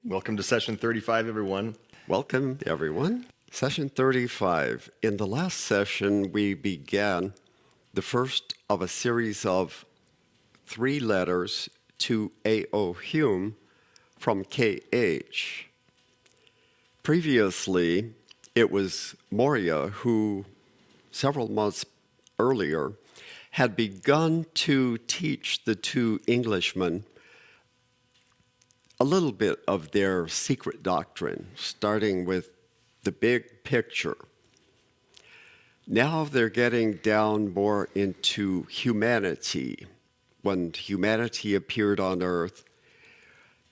Welcome to session 35, everyone. Welcome, everyone. Session 35. In the last session, we began the first of a series of 3 letters to A.O. Hume from K.H. Previously, it was Morya who, several months earlier, had begun to teach the 2 Englishmen a little bit of their secret doctrine, starting with the big picture. Now they're getting down more into humanity, when humanity appeared on Earth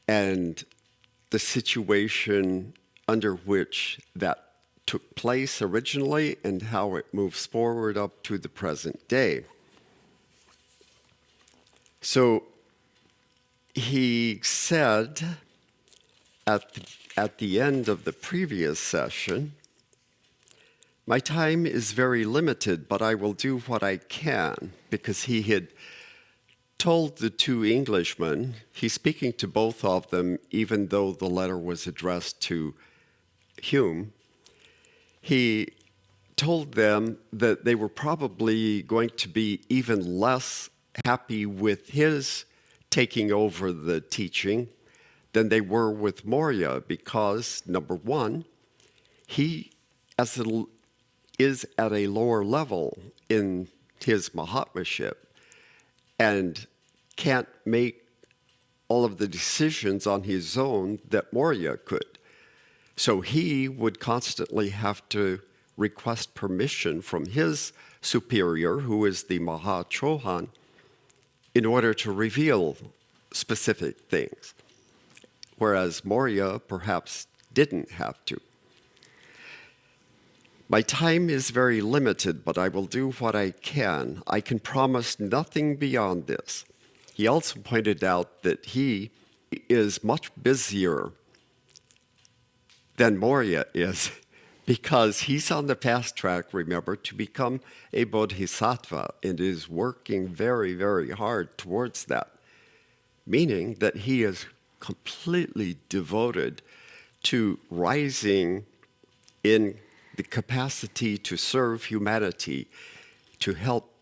and the situation under which that took place originally and how it moves forward up to the present day. So he said at the end of the previous session, "My time is very limited, but I will do what I can," because he had told the 2 Englishmen, he's speaking to both of them, even though the letter was addressed to Hume, he told them that they were probably going to be even less happy with his taking over the teaching than they were with Morya, because, number one, he is at a lower level in his Mahatmaship and can't make all of the decisions on his own that Morya could. So he would constantly have to request permission from his superior, who is the Mahatma Chohan, in order to reveal specific things, whereas Morya perhaps didn't have to. "My time is very limited, but I will do what I can. I can promise nothing beyond this." He also pointed out that he is much busier than Morya is, because he's on the fast track, remember, to become a bodhisattva and is working very, very hard towards that, meaning that he is completely devoted to rising in the capacity to serve humanity, to help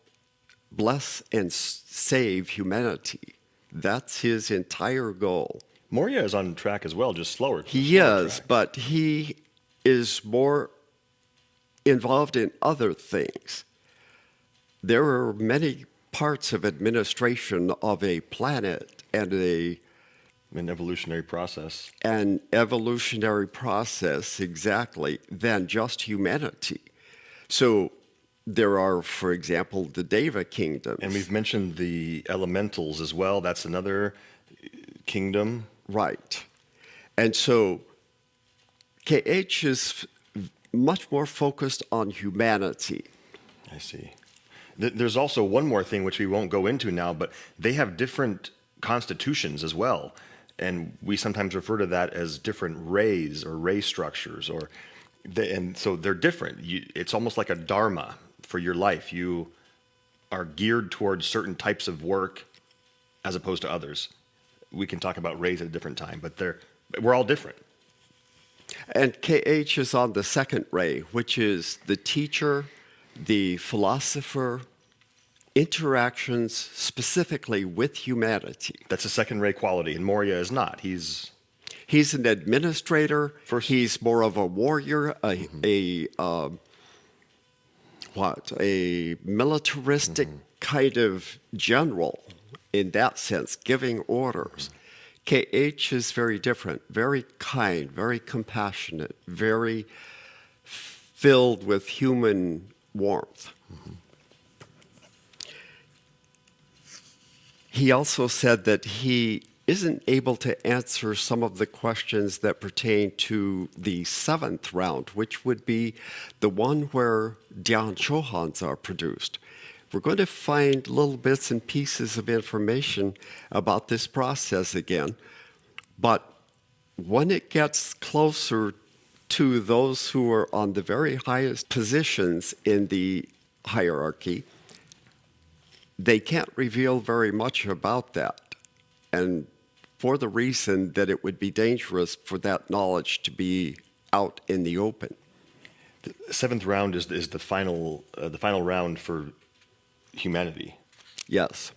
bless and save humanity. That's his entire goal. Morya is on track as well, just slower. He is, but he is more involved in other things. There are many parts of administration of a planet and An evolutionary process. An evolutionary process, exactly, than just humanity. So there are, for example, the Deva kingdoms. And we've mentioned the elementals as well. That's another kingdom. Right. And so KH is much more focused on humanity. I see. There's also one more thing which we won't go into now, but they have different constitutions as well. And we sometimes refer to that as different rays or ray structures, and so they're different. It's almost like a dharma for your life. You are geared towards certain types of work as opposed to others. We can talk about rays at a different time, but we're all different. And KH is on the second ray, which is the teacher, the philosopher, interactions specifically with humanity. That's a second ray quality, and Morya is not. He's an administrator. He's more of a warrior, a militaristic kind of general in that sense, giving orders. KH is very different, very kind, very compassionate, very filled with human warmth. He also said that he isn't able to answer some of the questions that pertain to the 7th round, which would be the one where Dhyan Chohans are produced. We're going to find little bits and pieces of information about this process again, but when it gets closer to those who are on the very highest positions in the hierarchy, they can't reveal very much about that. And for the reason that it would be dangerous for that knowledge to be out in the open. The seventh round is the final round for humanity. Yes.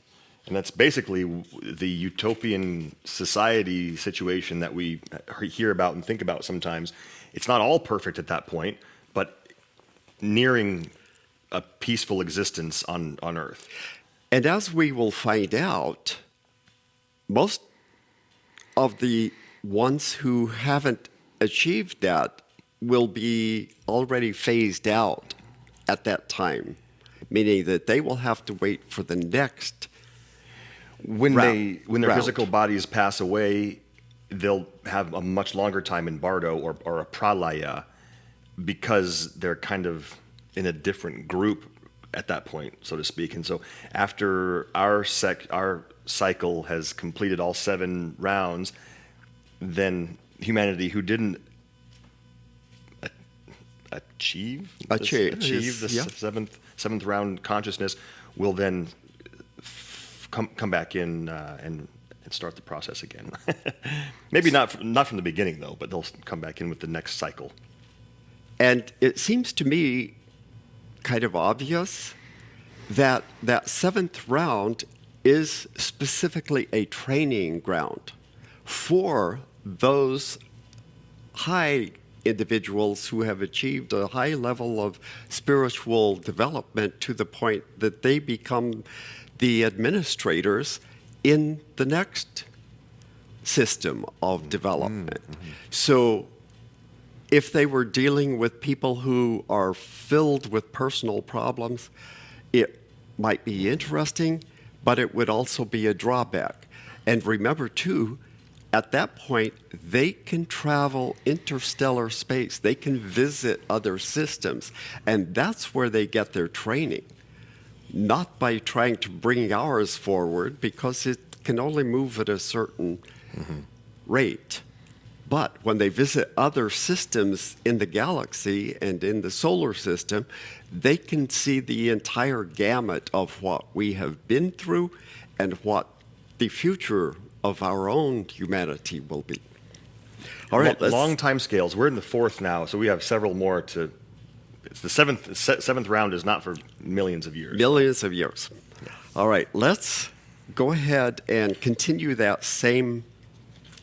And that's basically the utopian society situation that we hear about and think about sometimes. It's not all perfect at that point, but nearing a peaceful existence on Earth. And as we will find out, most of the ones who haven't achieved that will be already phased out at that time, meaning that they will have to wait for the next when their round. physical bodies pass away, they'll have a much longer time in Bardo or a pralaya because they're kind of in a different group at that point, so to speak. And so after our cycle has completed all 7 rounds, then humanity who didn't achieve the seventh round consciousness will then come back in and start the process again. Maybe not from the beginning though, but they'll come back in with the next cycle. And it seems to me kind of obvious that that 7th round is specifically a training ground for those high individuals who have achieved a high level of spiritual development to the point that they become the administrators in the next system of development. Mm-hmm. So if they were dealing with people who are filled with personal problems, it might be interesting, but it would also be a drawback. And remember, too, at that point, they can travel interstellar space. They can visit other systems. And that's where they get their training. Not by trying to bring ours forward, because it can only move at a certain rate. But when they visit other systems in the galaxy and in the solar system, they can see the entire gamut of what we have been through and what the future of our own humanity will be. All right, long time scales. We're in the 4th now, so we have several more to. It's the seventh round is not for millions of years. Millions of years. Yeah. All right, let's go ahead and continue that same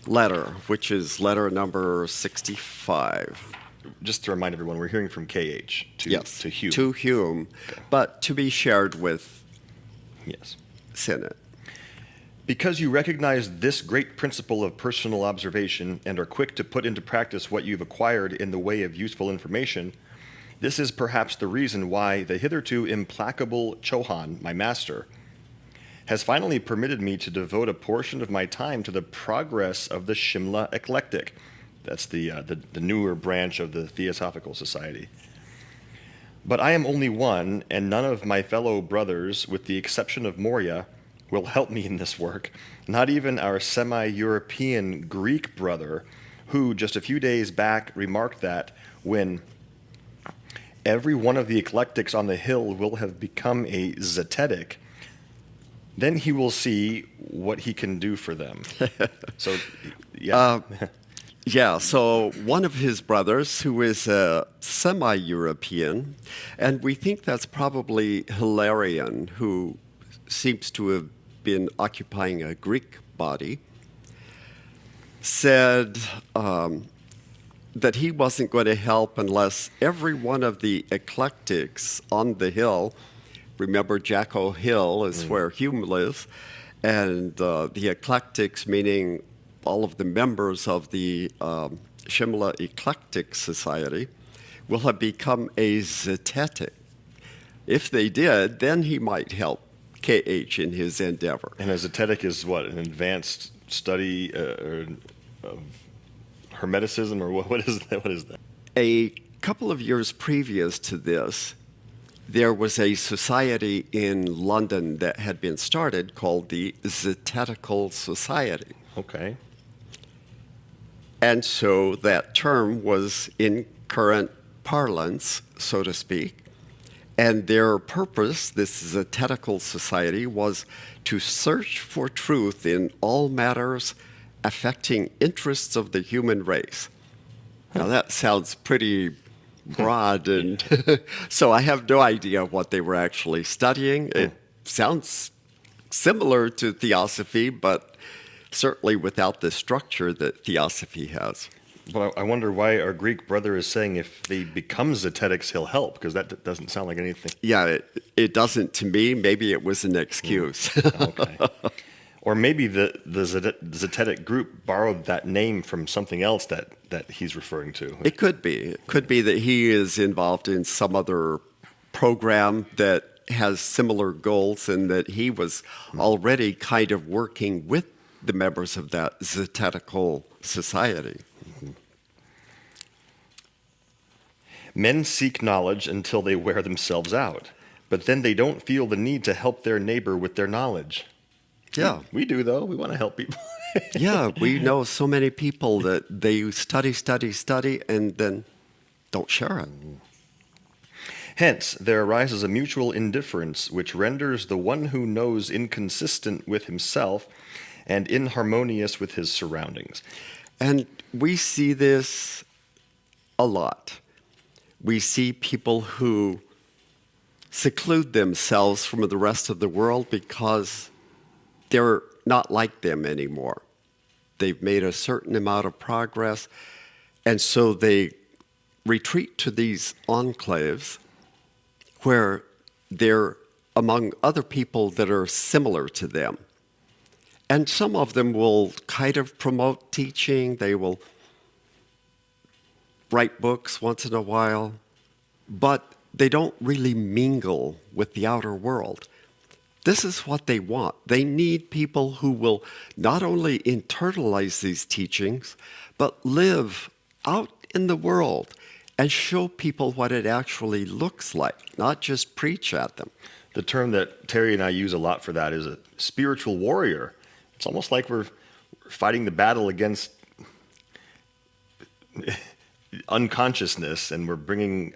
letter, which is letter number 65. Just to remind everyone, we're hearing from KH to Hume. To Hume, okay. But to be shared with Sinnett. Because you recognize this great principle of personal observation and are quick to put into practice what you've acquired in the way of useful information, this is perhaps the reason why the hitherto implacable Chohan, my master, has finally permitted me to devote a portion of my time to the progress of the Shimla Eclectic. That's the newer branch of the Theosophical Society. But I am only one, and none of my fellow brothers, with the exception of Morya, will help me in this work. Not even our semi-European Greek brother, who just a few days back remarked that when every one of the eclectics on the hill will have become a zetetic, then he will see what he can do for them. So, so one of his brothers, who is a semi-European, and we think that's probably Hilarion, who seems to have been occupying a Greek body, said that he wasn't going to help unless every one of the eclectics on the hill, remember Jacko Hill is where Hume lives, and the eclectics, meaning all of the members of the Shimla Eclectic Society, will have become a zetetic. If they did, then he might help KH in his endeavor. And a zetetic is what, an advanced study of Hermeticism, or what is that? What is that? A couple of years previous to this, there was a society in London that had been started called the Zetetical Society. Okay. And so that term was in current parlance, so to speak. And their purpose, this Zetetical Society, was to search for truth in all matters affecting interests of the human race. Now that sounds pretty broad, and so I have no idea what they were actually studying. It sounds similar to theosophy, but certainly without the structure that theosophy has. But I wonder why our Greek brother is saying if he becomes Zetetics, he'll help, because that doesn't sound like anything. Yeah, it doesn't to me. Maybe it was an excuse. Okay. Or maybe the Zetetic group borrowed that name from something else that he's referring to. It could be. It could be that he is involved in some other program that has similar goals and that he was already kind of working with the members of that Zetetical society. Men seek knowledge until they wear themselves out, but then they don't feel the need to help their neighbor with their knowledge. Yeah. We do, though. We want to help people. Yeah, we know so many people that they study, and then don't share it. Hence, there arises a mutual indifference which renders the one who knows inconsistent with himself and inharmonious with his surroundings. And we see this a lot. We see people who seclude themselves from the rest of the world because they're not like them anymore. They've made a certain amount of progress, and so they retreat to these enclaves where they're among other people that are similar to them. And some of them will kind of promote teaching. They will write books once in a while, but they don't really mingle with the outer world. This is what they want. They need people who will not only internalize these teachings, but live out in the world and show people what it actually looks like, not just preach at them. The term that Terry and I use a lot for that is a spiritual warrior. It's almost like we're fighting the battle against unconsciousness, and we're bringing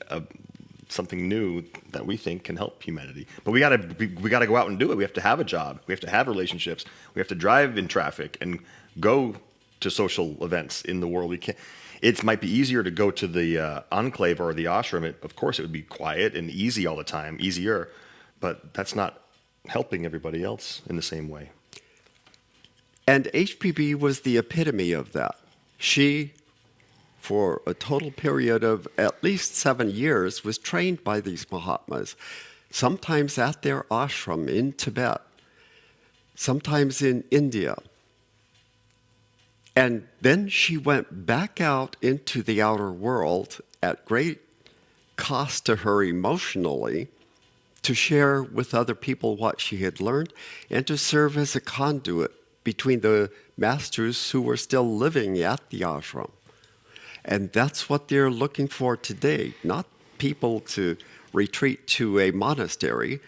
something new that we think can help humanity. But we gotta go out and do it. We have to have a job. We have to have relationships. We have to drive in traffic and go to social events in the world. We can't. It might be easier to go to the enclave or the ashram. Of course, it would be quiet and easy all the time, easier. But that's not helping everybody else in the same way. And HPB was the epitome of that. She, for a total period of at least 7 years, was trained by these Mahatmas, sometimes at their ashram in Tibet, sometimes in India. And then she went back out into the outer world at great cost to her emotionally to share with other people what she had learned and to serve as a conduit between the masters who were still living at the ashram. And that's what they're looking for today, not people to retreat to a monastery,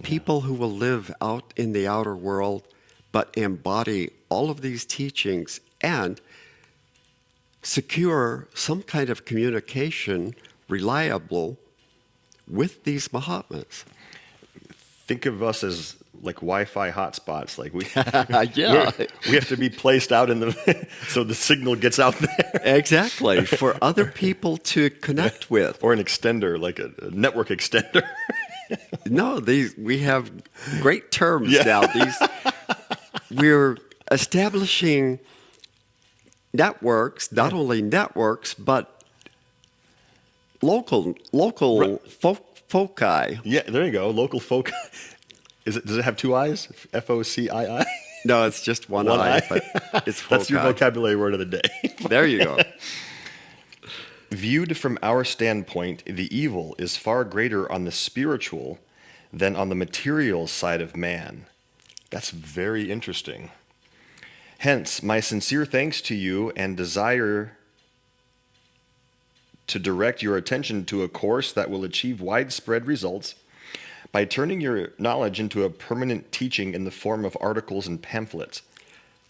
people who will live out in the outer world but embody all of these teachings and secure some kind of communication reliable with these Mahatmas. Think of us as like Wi-Fi hotspots. Like Yeah. we have to be placed out in the so the signal gets out there. Exactly, for other people to connect with. Or an extender, like a network extender. No, we have great terms now. We're establishing networks, not only networks, but local foci. Yeah, there you go. Local folk. Does it have two eyes? FOCII? No, it's just one eye, but it's foci. That's your vocabulary word of the day. There you go. Viewed from our standpoint, the evil is far greater on the spiritual than on the material side of man. That's very interesting. Hence, my sincere thanks to you and desire to direct your attention to a course that will achieve widespread results by turning your knowledge into a permanent teaching in the form of articles and pamphlets.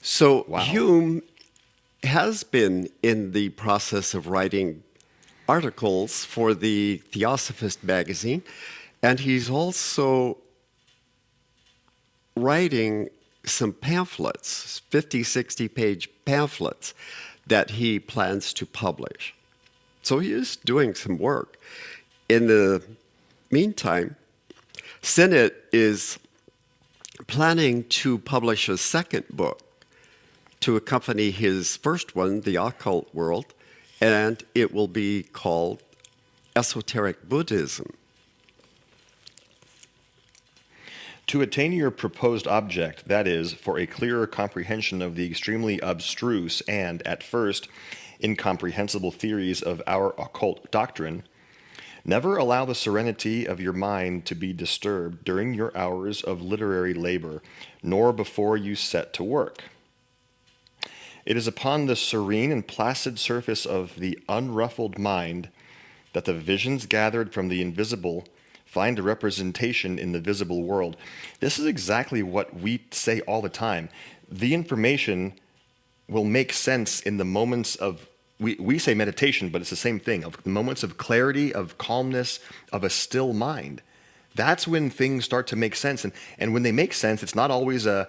So Wow. Hume has been in the process of writing articles for the Theosophist magazine, and he's also writing some pamphlets, 50, 60-page pamphlets that he plans to publish. So he is doing some work. In the meantime, Sinnett is planning to publish a second book to accompany his first one, The Occult World, and it will be called Esoteric Buddhism. To attain your proposed object, that is, for a clearer comprehension of the extremely abstruse and, at first, incomprehensible theories of our occult doctrine, never allow the serenity of your mind to be disturbed during your hours of literary labor, nor before you set to work. It is upon the serene and placid surface of the unruffled mind that the visions gathered from the invisible find a representation in the visible world. This is exactly what we say all the time. The information will make sense in the moments of, we say meditation, but it's the same thing, of the moments of clarity, of calmness, of a still mind. That's when things start to make sense. And when they make sense, it's not always a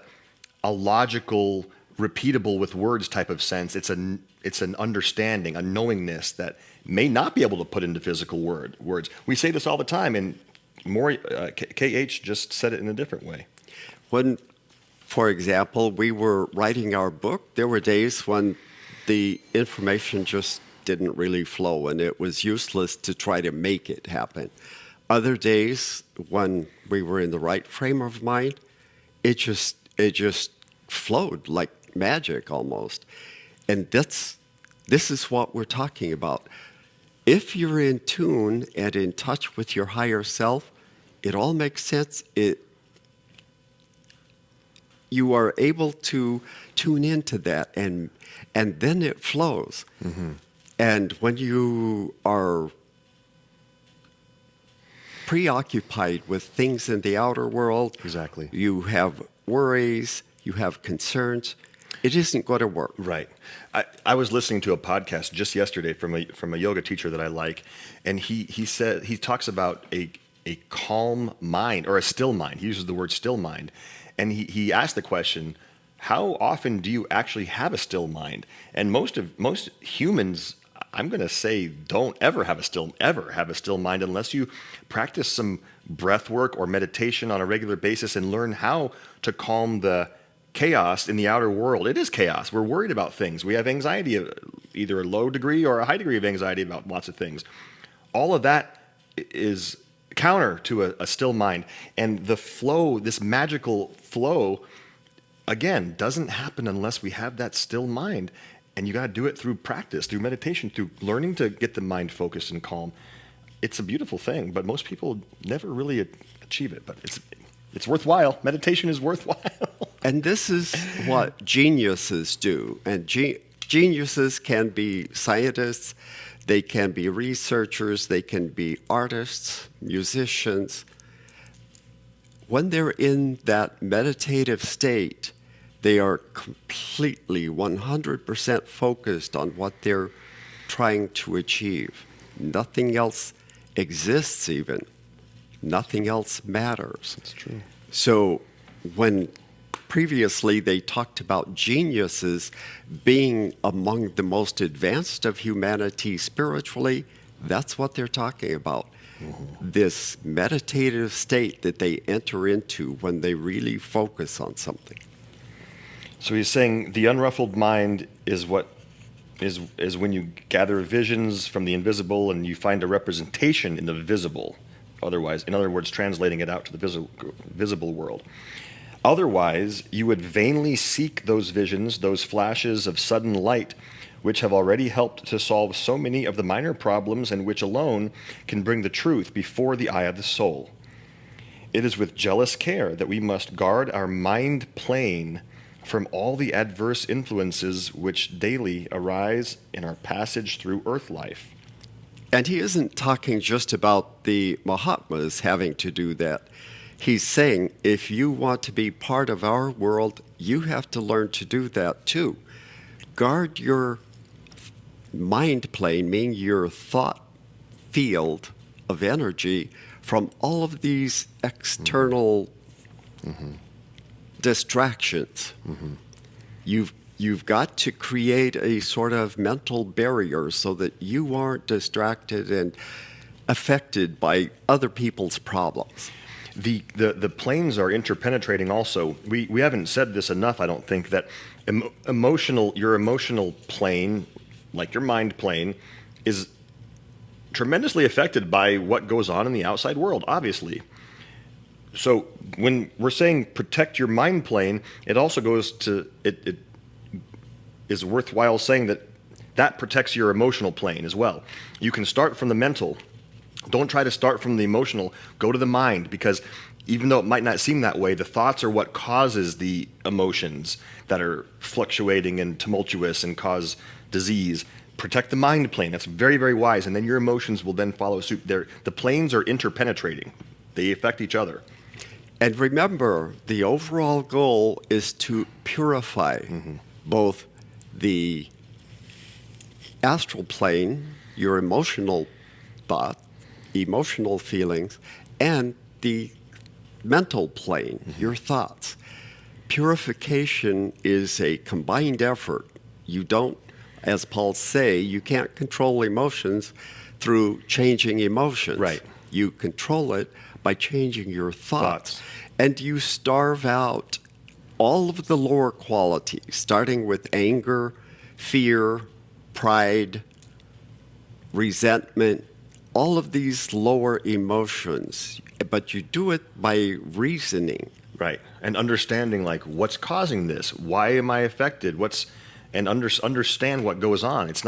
logical, repeatable with words type of sense. It's an understanding, a knowingness that may not be able to put into physical words. We say this all the time, and Morya, KH just said it in a different way. When, for example, we were writing our book, there were days when the information just didn't really flow, and it was useless to try to make it happen. Other days, when we were in the right frame of mind, it just flowed like magic almost. And this is what we're talking about. If you're in tune and in touch with your higher self, it all makes sense. You are able to tune into that, and then it flows. Mm-hmm. And when you are preoccupied with things in the outer world, exactly, you have worries, you have concerns, it isn't going to work. Right. I was listening to a podcast just yesterday from a yoga teacher that I like, and he said, he talks about a calm mind or a still mind. He uses the word still mind. And he asked the question, how often do you actually have a still mind? And most humans, I'm going to say, don't ever have a still mind unless you practice some breath work or meditation on a regular basis and learn how to calm the chaos in the outer world. It is chaos. We're worried about things. We have anxiety, either a low degree or a high degree of anxiety about lots of things. All of that is counter to a still mind. And the flow, this magical flow, again, doesn't happen unless we have that still mind. And you got to do it through practice, through meditation, through learning to get the mind focused and calm. It's a beautiful thing, but most people never really achieve it. But it's worthwhile. Meditation is worthwhile. And this is what geniuses do. And geniuses can be scientists, they can be researchers, they can be artists, musicians. When they're in that meditative state, they are completely 100% focused on what they're trying to achieve. Nothing else exists even. Nothing else matters. That's true. So when previously they talked about geniuses being among the most advanced of humanity spiritually, that's what they're talking about. Mm-hmm. This meditative state that they enter into when they really focus on something. So he's saying the unruffled mind is what is when you gather visions from the invisible and you find a representation in the visible. Otherwise, in other words, translating it out to the visible world. Otherwise, you would vainly seek those visions, those flashes of sudden light, which have already helped to solve so many of the minor problems and which alone can bring the truth before the eye of the soul. It is with jealous care that we must guard our mind plane from all the adverse influences which daily arise in our passage through earth life. And he isn't talking just about the Mahatmas having to do that. He's saying, if you want to be part of our world, you have to learn to do that too. Guard your mind plane, meaning your thought field of energy, from all of these external distractions. You've got to create a sort of mental barrier so that you aren't distracted and affected by other people's problems. The planes are interpenetrating also. We haven't said this enough, I don't think, that your emotional plane, like your mind plane, is tremendously affected by what goes on in the outside world, obviously. So when we're saying protect your mind plane, it also goes to, it is worthwhile saying that protects your emotional plane as well. You can start from the mental. Don't try to start from the emotional. Go to the mind, because even though it might not seem that way, the thoughts are what causes the emotions that are fluctuating and tumultuous and cause disease. Protect the mind plane. That's very, very wise. And then your emotions will then follow suit. The planes are interpenetrating. They affect each other. And remember, the overall goal is to purify both the astral plane, your emotional thought, emotional feelings, and the mental plane, your thoughts. Purification is a combined effort. You don't, as Paul say, you can't control emotions through changing emotions. Right. You control it by changing your thoughts. And you starve out all of the lower qualities, starting with anger, fear, pride, resentment, all of these lower emotions. But you do it by reasoning. Right. And understanding, like, what's causing this? Why am I affected? Understand what goes on. It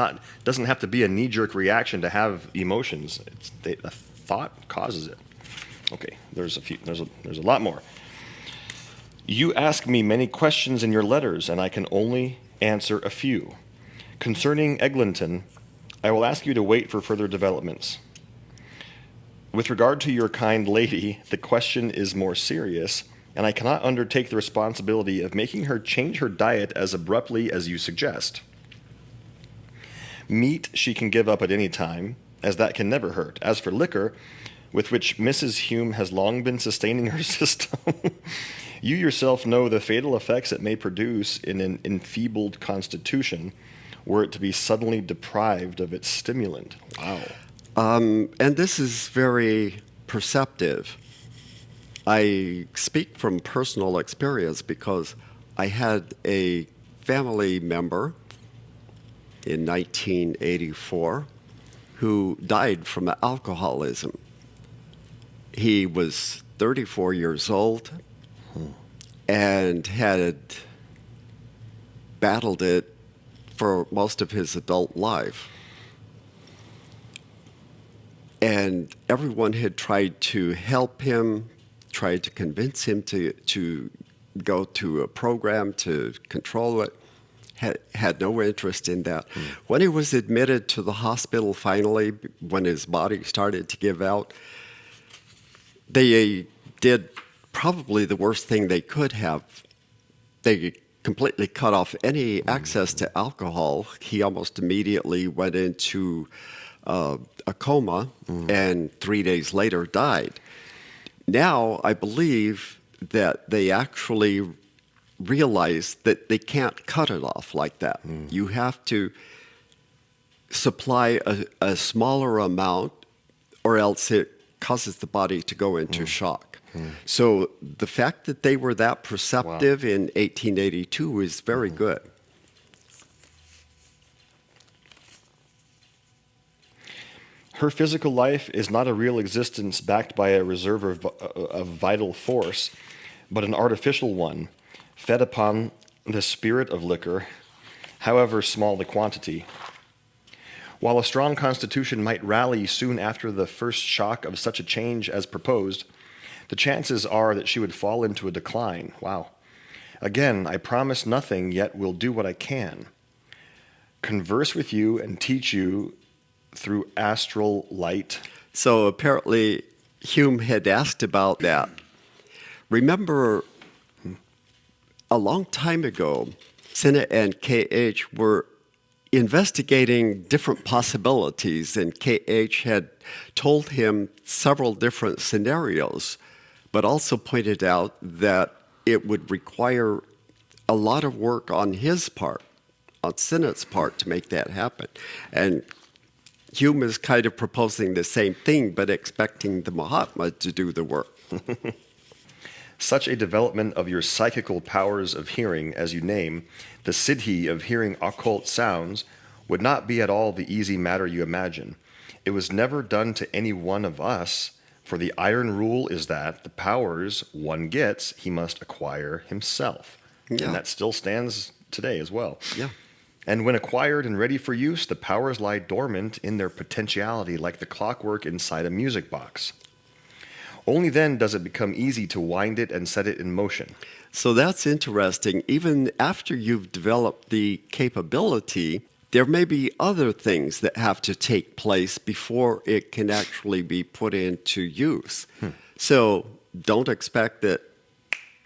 doesn't have to be a knee-jerk reaction to have emotions. A thought causes it. Okay, there's a lot more. You ask me many questions in your letters, and I can only answer a few. Concerning Eglinton, I will ask you to wait for further developments. With regard to your kind lady, the question is more serious, and I cannot undertake the responsibility of making her change her diet as abruptly as you suggest. Meat she can give up at any time, as that can never hurt. As for liquor, with which Mrs. Hume has long been sustaining her system, you yourself know the fatal effects it may produce in an enfeebled constitution were it to be suddenly deprived of its stimulant. Wow. And this is very perceptive. I speak from personal experience because I had a family member in 1984 who died from alcoholism. He was 34 years old and had battled it for most of his adult life. And everyone had tried to help him, tried to convince him to go to a program to control it, had no interest in that. When he was admitted to the hospital finally, when his body started to give out, they did probably the worst thing they could have. They completely cut off any access to alcohol. He almost immediately went into a coma and 3 days later died. Now, I believe that they actually realize that they can't cut it off like that. You have to supply a smaller amount or else it causes the body to go into shock. So the fact that they were that perceptive in 1882 is very good. Her physical life is not a real existence backed by a reserve of vital force, but an artificial one, fed upon the spirit of liquor, however small the quantity. While a strong constitution might rally soon after the first shock of such a change as proposed, the chances are that she would fall into a decline. Wow. Again, I promise nothing, yet will do what I can. Converse with you and teach you through astral light. So apparently Hume had asked about that. Remember, a long time ago, Sinnett and K.H. were investigating different possibilities, and K.H. had told him several different scenarios, but also pointed out that it would require a lot of work on his part, on Sinnett's part, to make that happen. And Hume is kind of proposing the same thing, but expecting the Mahatma to do the work. Such a development of your psychical powers of hearing, as you name, the siddhi of hearing occult sounds, would not be at all the easy matter you imagine. It was never done to any one of us, for the iron rule is that the powers one gets, he must acquire himself. Yeah. And that still stands today as well. Yeah. And when acquired and ready for use, the powers lie dormant in their potentiality like the clockwork inside a music box. Only then does it become easy to wind it and set it in motion. So that's interesting. Even after you've developed the capability, there may be other things that have to take place before it can actually be put into use. So don't expect that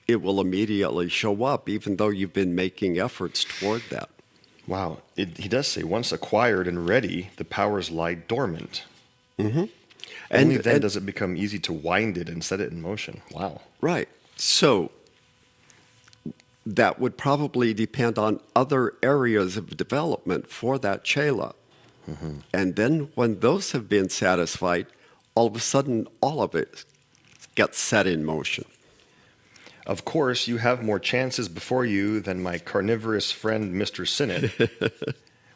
it will immediately show up, even though you've been making efforts toward that. Wow. He does say, once acquired and ready, the powers lie dormant. Mm-hmm. Only then does it become easy to wind it and set it in motion. Wow. Right. So that would probably depend on other areas of development for that chela. Mm-hmm. And then when those have been satisfied, all of a sudden, all of it gets set in motion. Of course, you have more chances before you than my carnivorous friend, Mr. Sinnett.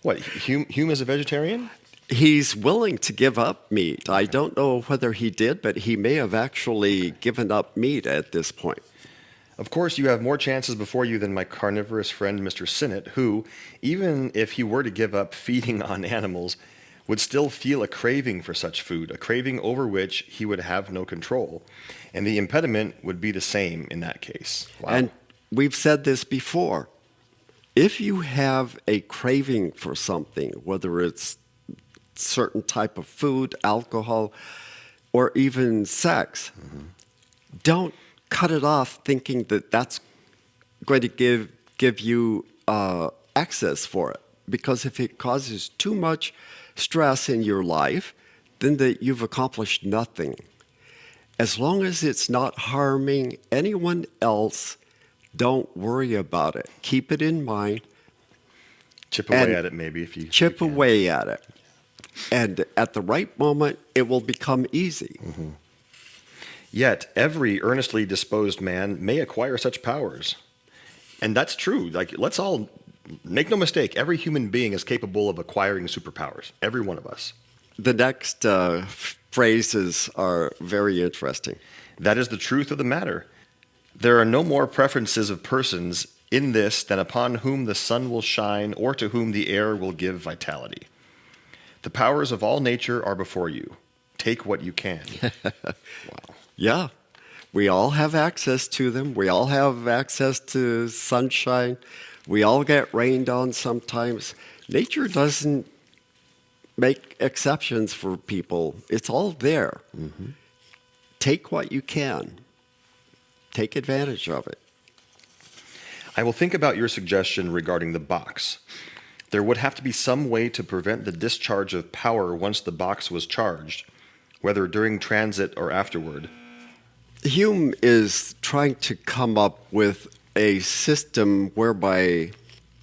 What, Hume is a vegetarian? He's willing to give up meat. I don't know whether he did, but he may have actually given up meat at this point. Of course, you have more chances before you than my carnivorous friend, Mr. Sinnett, who, even if he were to give up feeding on animals, would still feel a craving for such food, a craving over which he would have no control. And the impediment would be the same in that case. Wow. And we've said this before. If you have a craving for something, whether it's certain type of food, alcohol, or even sex, don't cut it off thinking that that's going to give you access for it. Because if it causes too much stress in your life, then you've accomplished nothing. As long as it's not harming anyone else, don't worry about it. Keep it in mind. Chip away at it, maybe, if you chip away at it. And at the right moment, it will become easy. Mm-hmm. Yet, every earnestly disposed man may acquire such powers. And that's true. Like, let's all make no mistake. Every human being is capable of acquiring superpowers. Every one of us. The next phrases are very interesting. That is the truth of the matter. There are no more preferences of persons in this than upon whom the sun will shine or to whom the air will give vitality. The powers of all nature are before you. Take what you can. Wow. Yeah. We all have access to them. We all have access to sunshine. We all get rained on sometimes. Nature doesn't make exceptions for people. It's all there. Mm-hmm. Take what you can. Take advantage of it. I will think about your suggestion regarding the box. There would have to be some way to prevent the discharge of power once the box was charged, whether during transit or afterward. Hume is trying to come up with a system whereby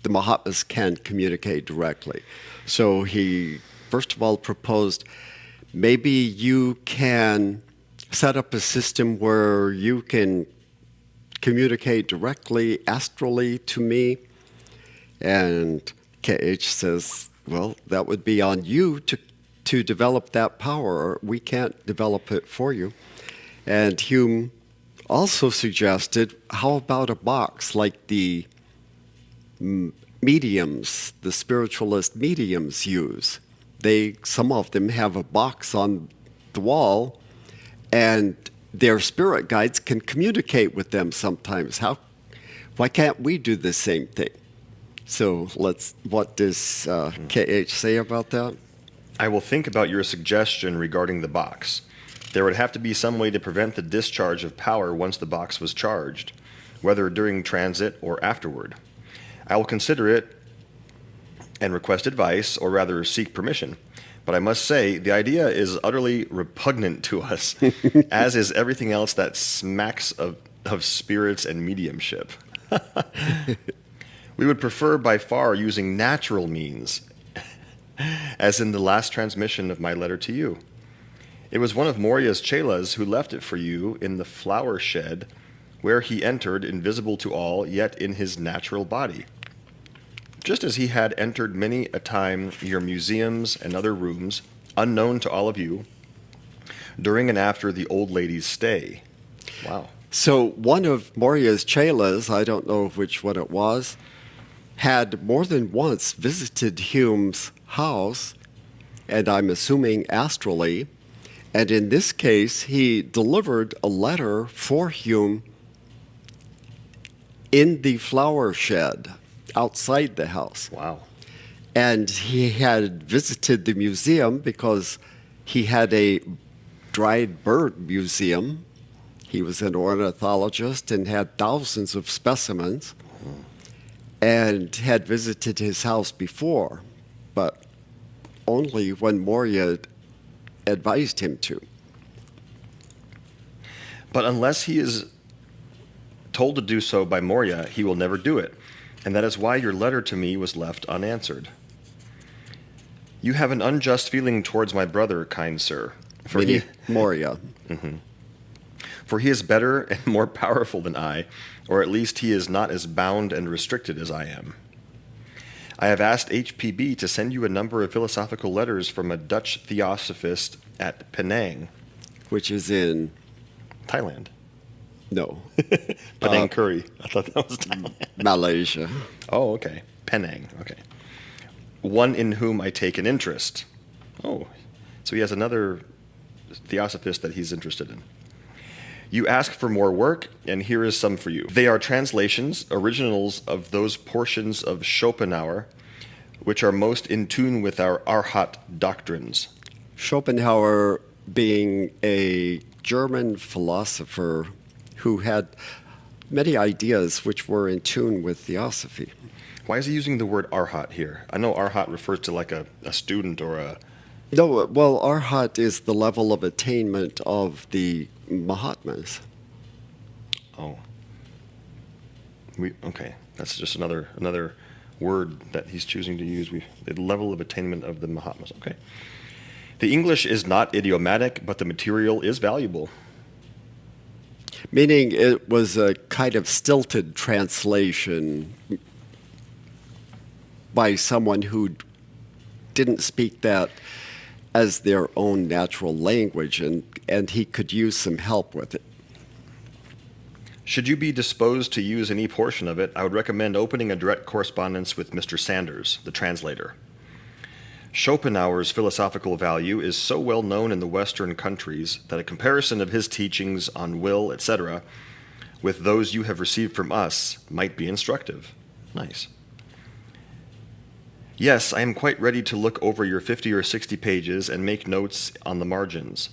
the Mahatmas can communicate directly. So he, first of all, proposed maybe you can set up a system where you can communicate directly, astrally to me. And KH says, well, that would be on you to develop that power. We can't develop it for you. And Hume also suggested, how about a box like the mediums, the spiritualist mediums use? Some of them have a box on the wall, and their spirit guides can communicate with them sometimes. Why can't we do the same thing? So what does KH say about that? I will think about your suggestion regarding the box. There would have to be some way to prevent the discharge of power once the box was charged, whether during transit or afterward. I will consider it and request advice, or rather seek permission. But I must say, the idea is utterly repugnant to us, as is everything else that smacks of of spirits and mediumship. We would prefer by far using natural means, as in the last transmission of my letter to you. It was one of Morya's chelas who left it for you in the flower shed, where he entered invisible to all, yet in his natural body. Just as he had entered many a time your museums and other rooms, unknown to all of you, during and after the old lady's stay. Wow. So one of Morya's chelas, I don't know which one it was, had more than once visited Hume's house, and I'm assuming astrally, and in this case, he delivered a letter for Hume in the flower shed outside the house. Wow. And he had visited the museum because he had a dried bird museum. He was an ornithologist and had thousands of specimens, and had visited his house before, but only when Morya advised him to. But unless he is told to do so by Morya, he will never do it, and that is why your letter to me was left unanswered. You have an unjust feeling towards my brother, kind sir, for Morya. For he is better and more powerful than I, or at least he is not as bound and restricted as I am. I have asked HPB to send you a number of philosophical letters from a Dutch theosophist at Penang, Which is in, Thailand. no, Penang curry. I thought that was Thailand. Malaysia. Oh, okay. Penang. Okay. One in whom I take an interest. Oh, so he has another theosophist that he's interested in. You ask for more work, and here is some for you. They are translations, originals of those portions of Schopenhauer which are most in tune with our Arhat doctrines. Schopenhauer being a German philosopher who had many ideas which were in tune with theosophy. Why is he using the word Arhat here? I know Arhat refers to like a student or a... No, well, Arhat is the level of attainment of the Mahatmas. Oh. Okay, that's just another word that he's choosing to use. The level of attainment of the Mahatmas. Okay. The English is not idiomatic, but the material is valuable. Meaning it was a kind of stilted translation by someone who didn't speak that as their own natural language, and he could use some help with it. Should you be disposed to use any portion of it, I would recommend opening a direct correspondence with Mr. Sanders, the translator. Schopenhauer's philosophical value is so well known in the Western countries that a comparison of his teachings on will, etc., with those you have received from us might be instructive. Nice. Yes, I am quite ready to look over your 50 or 60 pages and make notes on the margins.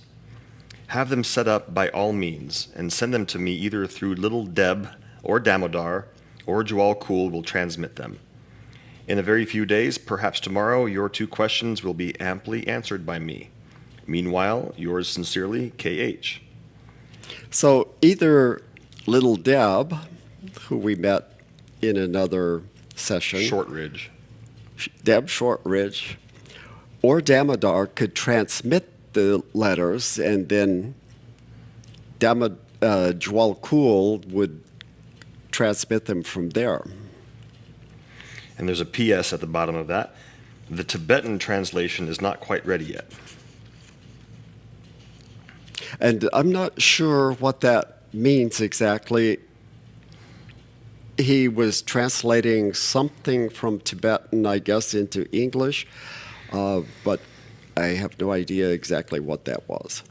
Have them set up by all means, and send them to me either through Little Deb or Damodar, or Joal Cool will transmit them. In a very few days, perhaps tomorrow, your two questions will be amply answered by me. Meanwhile, yours sincerely, K.H. So either Little Deb, who we met in another session, Shortridge. Deb Shortridge, or Damodar could transmit the letters, and then Joal Cool would transmit them from there. And there's a P.S. at the bottom of that. The Tibetan translation is not quite ready yet. And I'm not sure what that means exactly. He was translating something from Tibetan, I guess, into English, but I have no idea exactly what that was.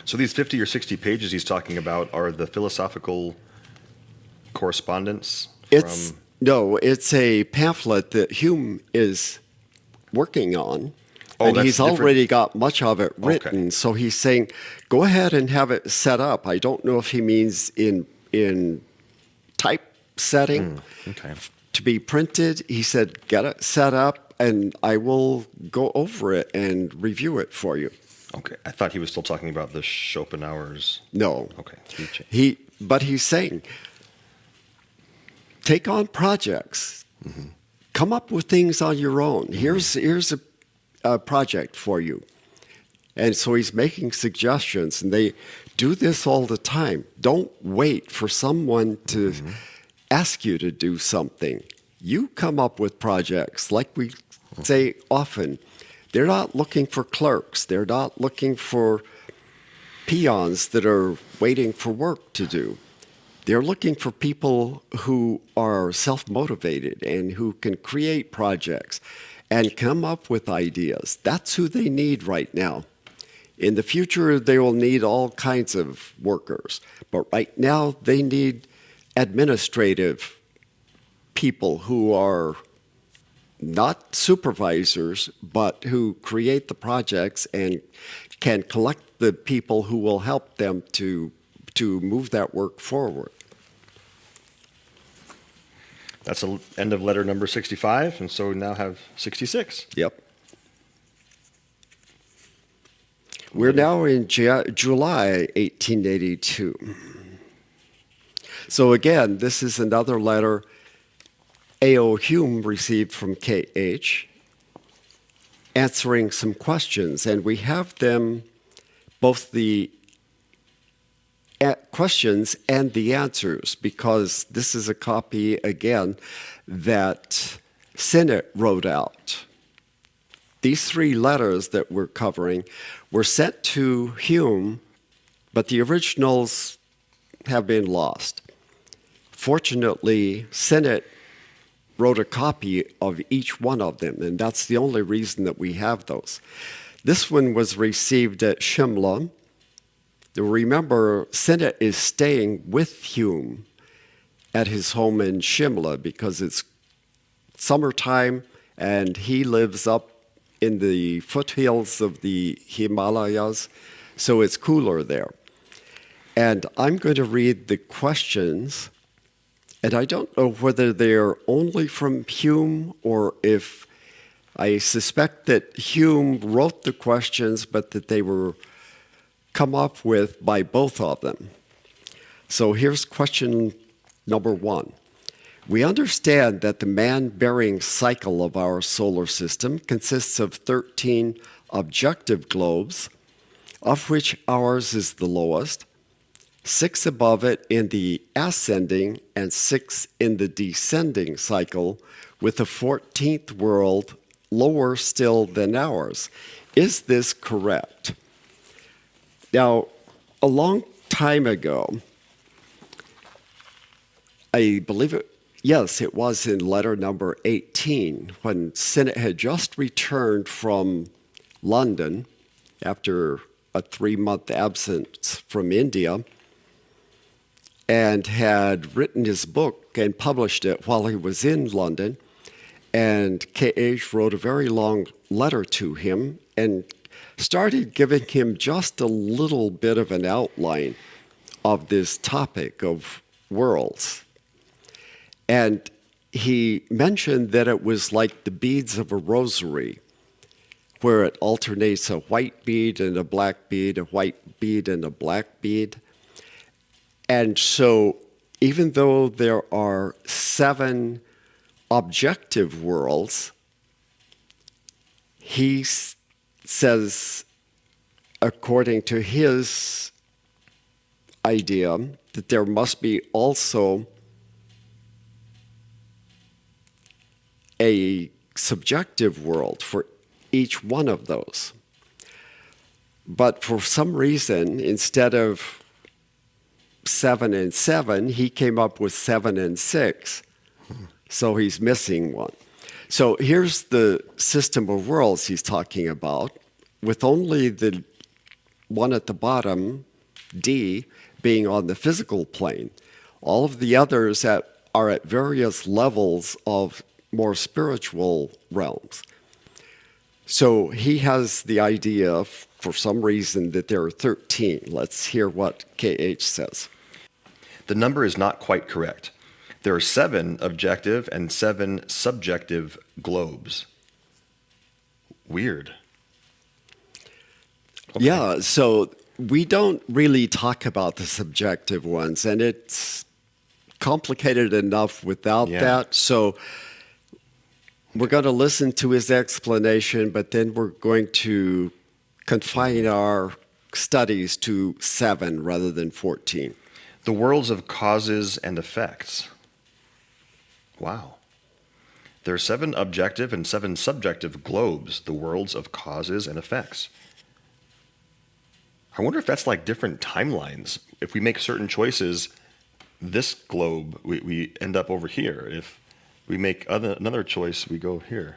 So these 50 or 60 pages he's talking about are the philosophical correspondence from... No, it's a pamphlet that Hume is working on, and he's already got much of it written. Okay. So he's saying, go ahead and have it set up. I don't know if he means in typesetting to be printed. He said, get it set up, and I will go over it and review it for you. Okay, I thought he was still talking about the Schopenhauer's... No. Okay. But he's saying, take on projects. Mm-hmm. Come up with things on your own. Mm-hmm. Here's a project for you. And so he's making suggestions, and they do this all the time. Don't wait for someone to ask you to do something. You come up with projects, like we say often. They're not looking for clerks. They're not looking for peons that are waiting for work to do. They're looking for people who are self-motivated and who can create projects and come up with ideas. That's who they need right now. In the future, they will need all kinds of workers. But right now, they need administrative people who are not supervisors, but who create the projects and can collect the people who will help them to move that work forward. That's the end of letter number 65, and so we now have 66. Yep. We're now in July 1882. So again, this is another letter A.O. Hume received from K.H., answering some questions, and we have them, both the questions and the answers, because this is a copy, again, that Sinnett wrote out. These three letters that we're covering were sent to Hume, but the originals have been lost. Fortunately, Sinnett wrote a copy of each one of them, and that's the only reason that we have those. This one was received at Shimla. Remember, Sinnett is staying with Hume at his home in Shimla because it's summertime and he lives up in the foothills of the Himalayas, so it's cooler there. And I'm going to read the questions, and I don't know whether they're only from Hume or if I suspect that Hume wrote the questions, but that they were come up with by both of them. So here's question number 1. We understand that the man-bearing cycle of our solar system consists of 13 objective globes, of which ours is the lowest, 6 above it in the ascending and 6 in the descending cycle, with the 14th world lower still than ours. Is this correct? Now, a long time ago, I believe it was in letter number 18, when Sinnett had just returned from London after a 3-month absence from India, and had written his book and published it while he was in London. And K.H. wrote a very long letter to him and started giving him just a little bit of an outline of this topic of worlds. And he mentioned that it was like the beads of a rosary, where it alternates a white bead and a black bead, a white bead and a black bead. And so even though there are 7 objective worlds, he says, according to his idea, that there must be also a subjective world for each one of those. But for some reason, instead of 7 and 7, he came up with 7 and 6. So he's missing one. So here's the system of worlds he's talking about, with only the one at the bottom, D, being on the physical plane. All of the others are at various levels of more spiritual realms. So he has the idea, for some reason, that there are 13. Let's hear what K.H. says. The number is not quite correct. There are 7 objective and 7 subjective globes. Weird. Okay. Yeah, so we don't really talk about the subjective ones, and it's complicated enough without that. So we're going to listen to his explanation, but then we're going to confine our studies to 7 rather than 14. The worlds of causes and effects. Wow. There are 7 objective and 7 subjective globes, the worlds of causes and effects. I wonder if that's like different timelines. If we make certain choices, this globe, we end up over here. If we make another choice, we go here.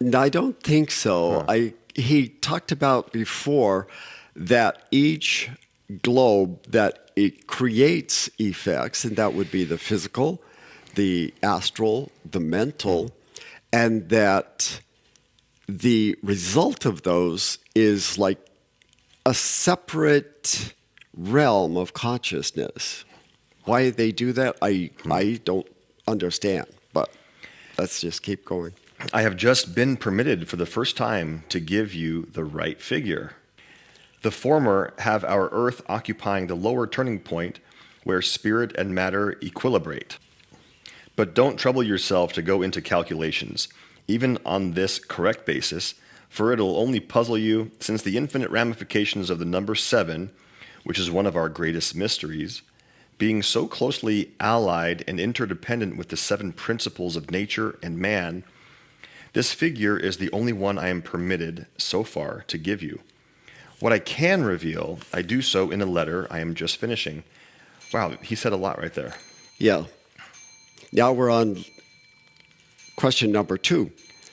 No, I don't think so. He talked about before that each globe, that it creates effects, and that would be the physical, the astral, the mental, and that the result of those is like a separate realm of consciousness. Why they do that, I don't understand, but let's just keep going. I have just been permitted for the first time to give you the right figure. The former have our earth occupying the lower turning point where spirit and matter equilibrate. But don't trouble yourself to go into calculations, even on this correct basis, for it'll only puzzle you, since the infinite ramifications of the number 7, which is one of our greatest mysteries, being so closely allied and interdependent with the 7 principles of nature and man, this figure is the only one I am permitted, so far, to give you. What I can reveal, I do so in a letter I am just finishing. Wow, he said a lot right there. Yeah. Now we're on question number 2.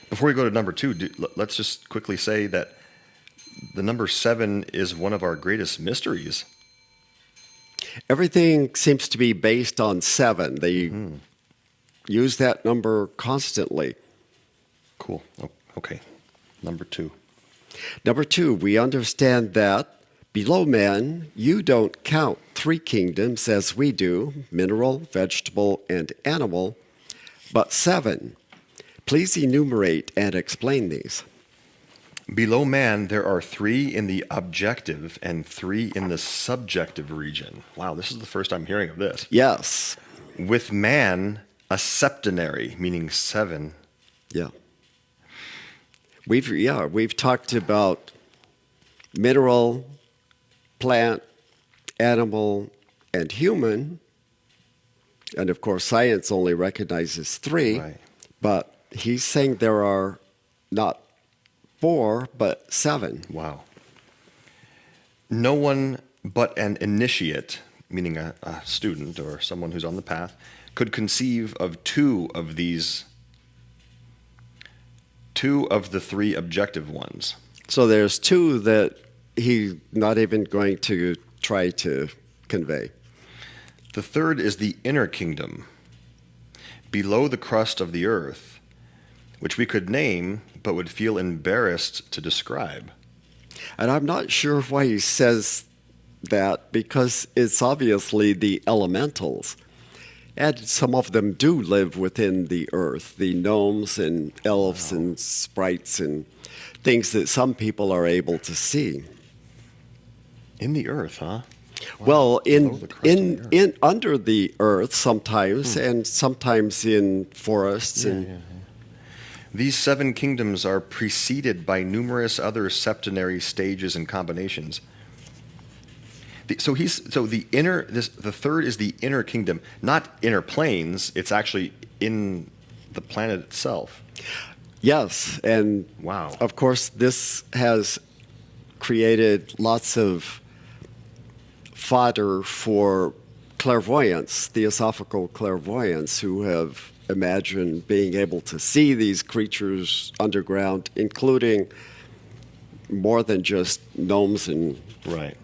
Before we go to number 2, let's just quickly say that the number 7 is one of our greatest mysteries. Everything seems to be based on 7. They use that number constantly. Cool. Okay. Number 2. Number 2, we understand that below man, you don't count 3 kingdoms as we do, mineral, vegetable, and animal, but 7. Please enumerate and explain these. Below man, there are 3 in the objective and 3 in the subjective region. Wow, this is the first I'm hearing of this. Yes. With man, a septenary, meaning 7. Yeah. We've talked about mineral, plant, animal, and human. And of course, science only recognizes 3. Right. But he's saying there are not 4, but 7. Wow. No one but an initiate, meaning a student or someone who's on the path, could conceive of 2 of these, 2 of the 3 objective ones. So there's 2 that he's not even going to try to convey. The third is the inner kingdom, below the crust of the earth, which we could name but would feel embarrassed to describe. And I'm not sure why he says that, because it's obviously the elementals. And some of them do live within the earth, the gnomes and elves and sprites and things that some people are able to see. In the earth, huh? Wow. Well, in under the earth sometimes, and sometimes in forests. These 7 kingdoms are preceded by numerous other septenary stages and combinations. The third is the inner kingdom, not inner planes. It's actually in the planet itself. Yes, and Wow. of course this has created lots of fodder for clairvoyants, theosophical clairvoyants, who have imagined being able to see these creatures underground, including more than just gnomes and Right.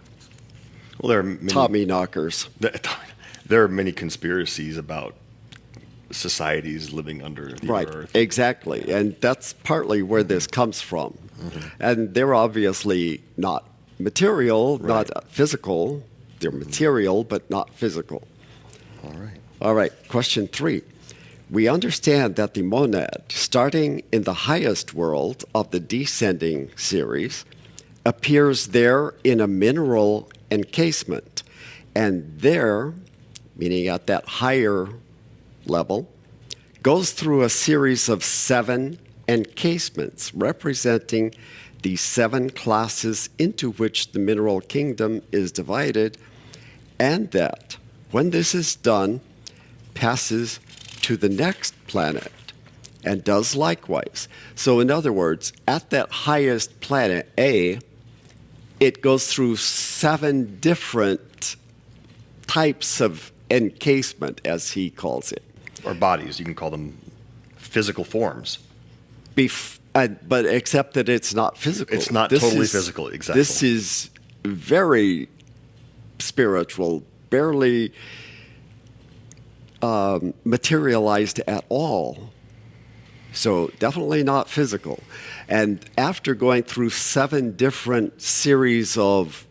Well, there are many, Tommy knockers. there are many conspiracies about societies living under the Right, earth. exactly. And that's partly where this comes from. And they're obviously not material, Right. not physical. They're material, but not physical. All right. All right, question 3. We understand that the monad, starting in the highest world of the descending series, appears there in a mineral encasement. And there, meaning at that higher level, goes through a series of 7 encasements representing the 7 classes into which the mineral kingdom is divided, and that, when this is done, passes to the next planet and does likewise. So in other words, at that highest planet, A, it goes through 7 different types of encasement, as he calls it. Or bodies, you can call them physical forms. But except that it's not physical. It's not totally physical, exactly. This is very spiritual, barely materialized at all. So definitely not physical. And after going through 7 different series of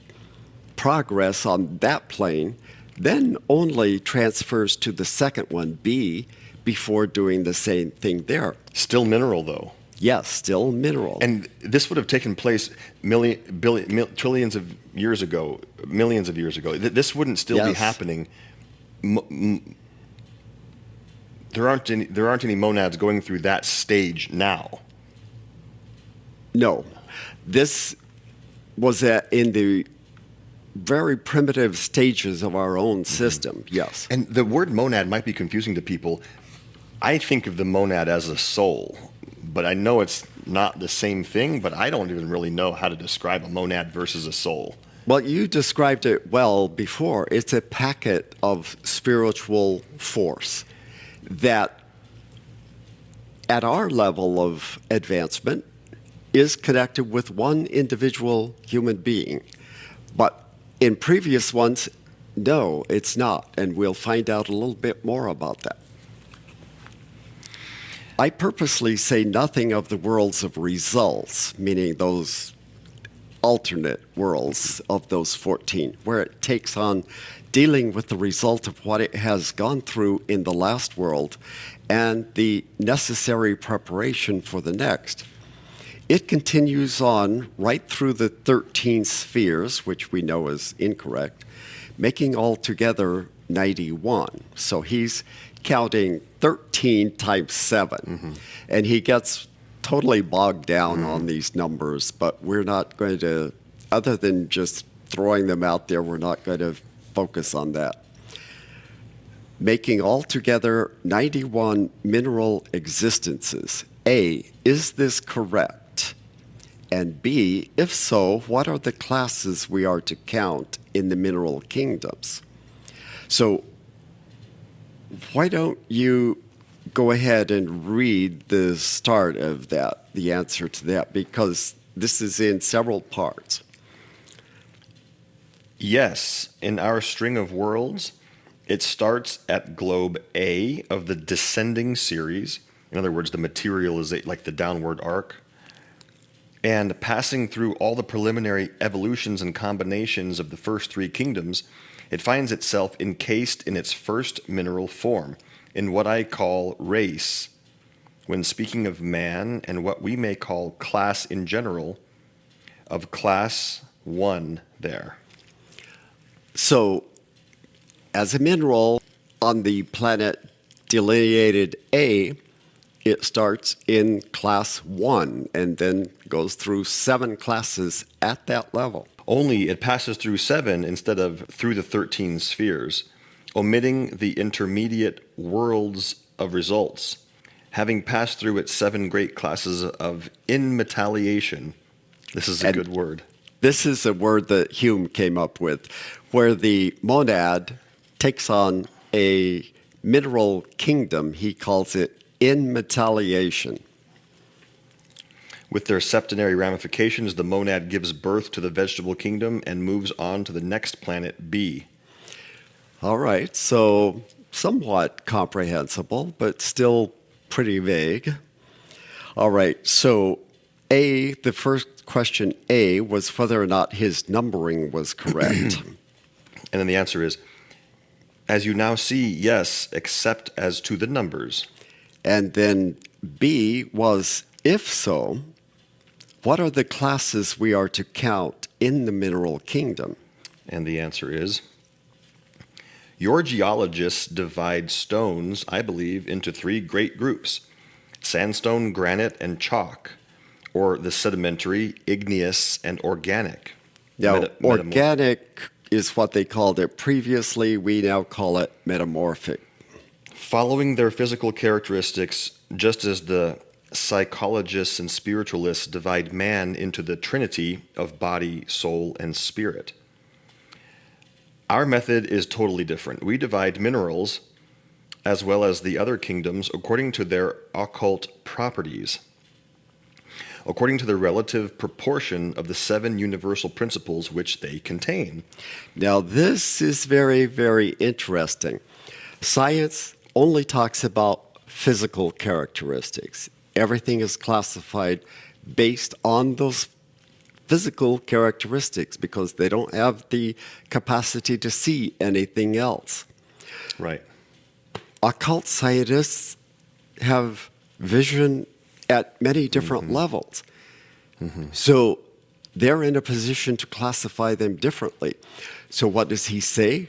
progress on that plane, then only transfers to the second one, B, before doing the same thing there. Still mineral, though. Yes, still mineral. And this would have taken place trillions of years ago, millions of years ago. This wouldn't still be happening. There aren't any monads going through that stage now. No. This was in the very primitive stages of our own system, yes. And the word monad might be confusing to people. I think of the monad as a soul, but I know it's not the same thing, but I don't even really know how to describe a monad versus a soul. Well, you described it well before. It's a packet of spiritual force that, at our level of advancement, is connected with one individual human being. But in previous ones, no, it's not. And we'll find out a little bit more about that. I purposely say nothing of the worlds of results, meaning those alternate worlds of those 14, where it takes on dealing with the result of what it has gone through in the last world and the necessary preparation for the next. It continues on right through the 13 spheres, which we know is incorrect, making altogether 91. So he's counting 13 times 7. And he gets totally bogged down on these numbers, but we're not going to, other than just throwing them out there, we're not going to focus on that. Making altogether 91 mineral existences. A, is this correct? And B, if so, what are the classes we are to count in the mineral kingdoms? So why don't you go ahead and read the start of that, the answer to that, because this is in several parts. Yes, in our string of worlds, it starts at globe A of the descending series. In other words, the material is like the downward arc. And passing through all the preliminary evolutions and combinations of the first 3 kingdoms, it finds itself encased in its first mineral form, in what I call race, when speaking of man and what we may call class in general, of class 1 there. So, as a mineral on the planet delineated A, it starts in class 1 and then goes through 7 classes at that level. Only it passes through 7 instead of through the 13 spheres, omitting the intermediate worlds of results, having passed through its 7 great classes of inmetallation. This is a good word. This is a word that Hume came up with, where the monad takes on a mineral kingdom. He calls it inmetallation. With their septenary ramifications, the monad gives birth to the vegetable kingdom and moves on to the next planet, B. All right, so somewhat comprehensible, but still pretty vague. All right, so A, the first question A was whether or not his numbering was correct. And then the answer is, as you now see, yes, except as to the numbers. And then B was, if so, what are the classes we are to count in the mineral kingdom? And the answer is, your geologists divide stones, I believe, into three great groups: sandstone, granite, and chalk, or the sedimentary, igneous, and organic. Now, Metamorphic. organic is what they called it previously. We now call it metamorphic. Following their physical characteristics, just as the psychologists and spiritualists divide man into the trinity of body, soul, and spirit. Our method is totally different. We divide minerals, as well as the other kingdoms, according to their occult properties, according to the relative proportion of the 7 universal principles which they contain. Now, this is very, very interesting. Science only talks about physical characteristics. Everything is classified based on those physical characteristics because they don't have the capacity to see anything else. Right. Occult scientists have vision at many different levels. So they're in a position to classify them differently. So what does he say?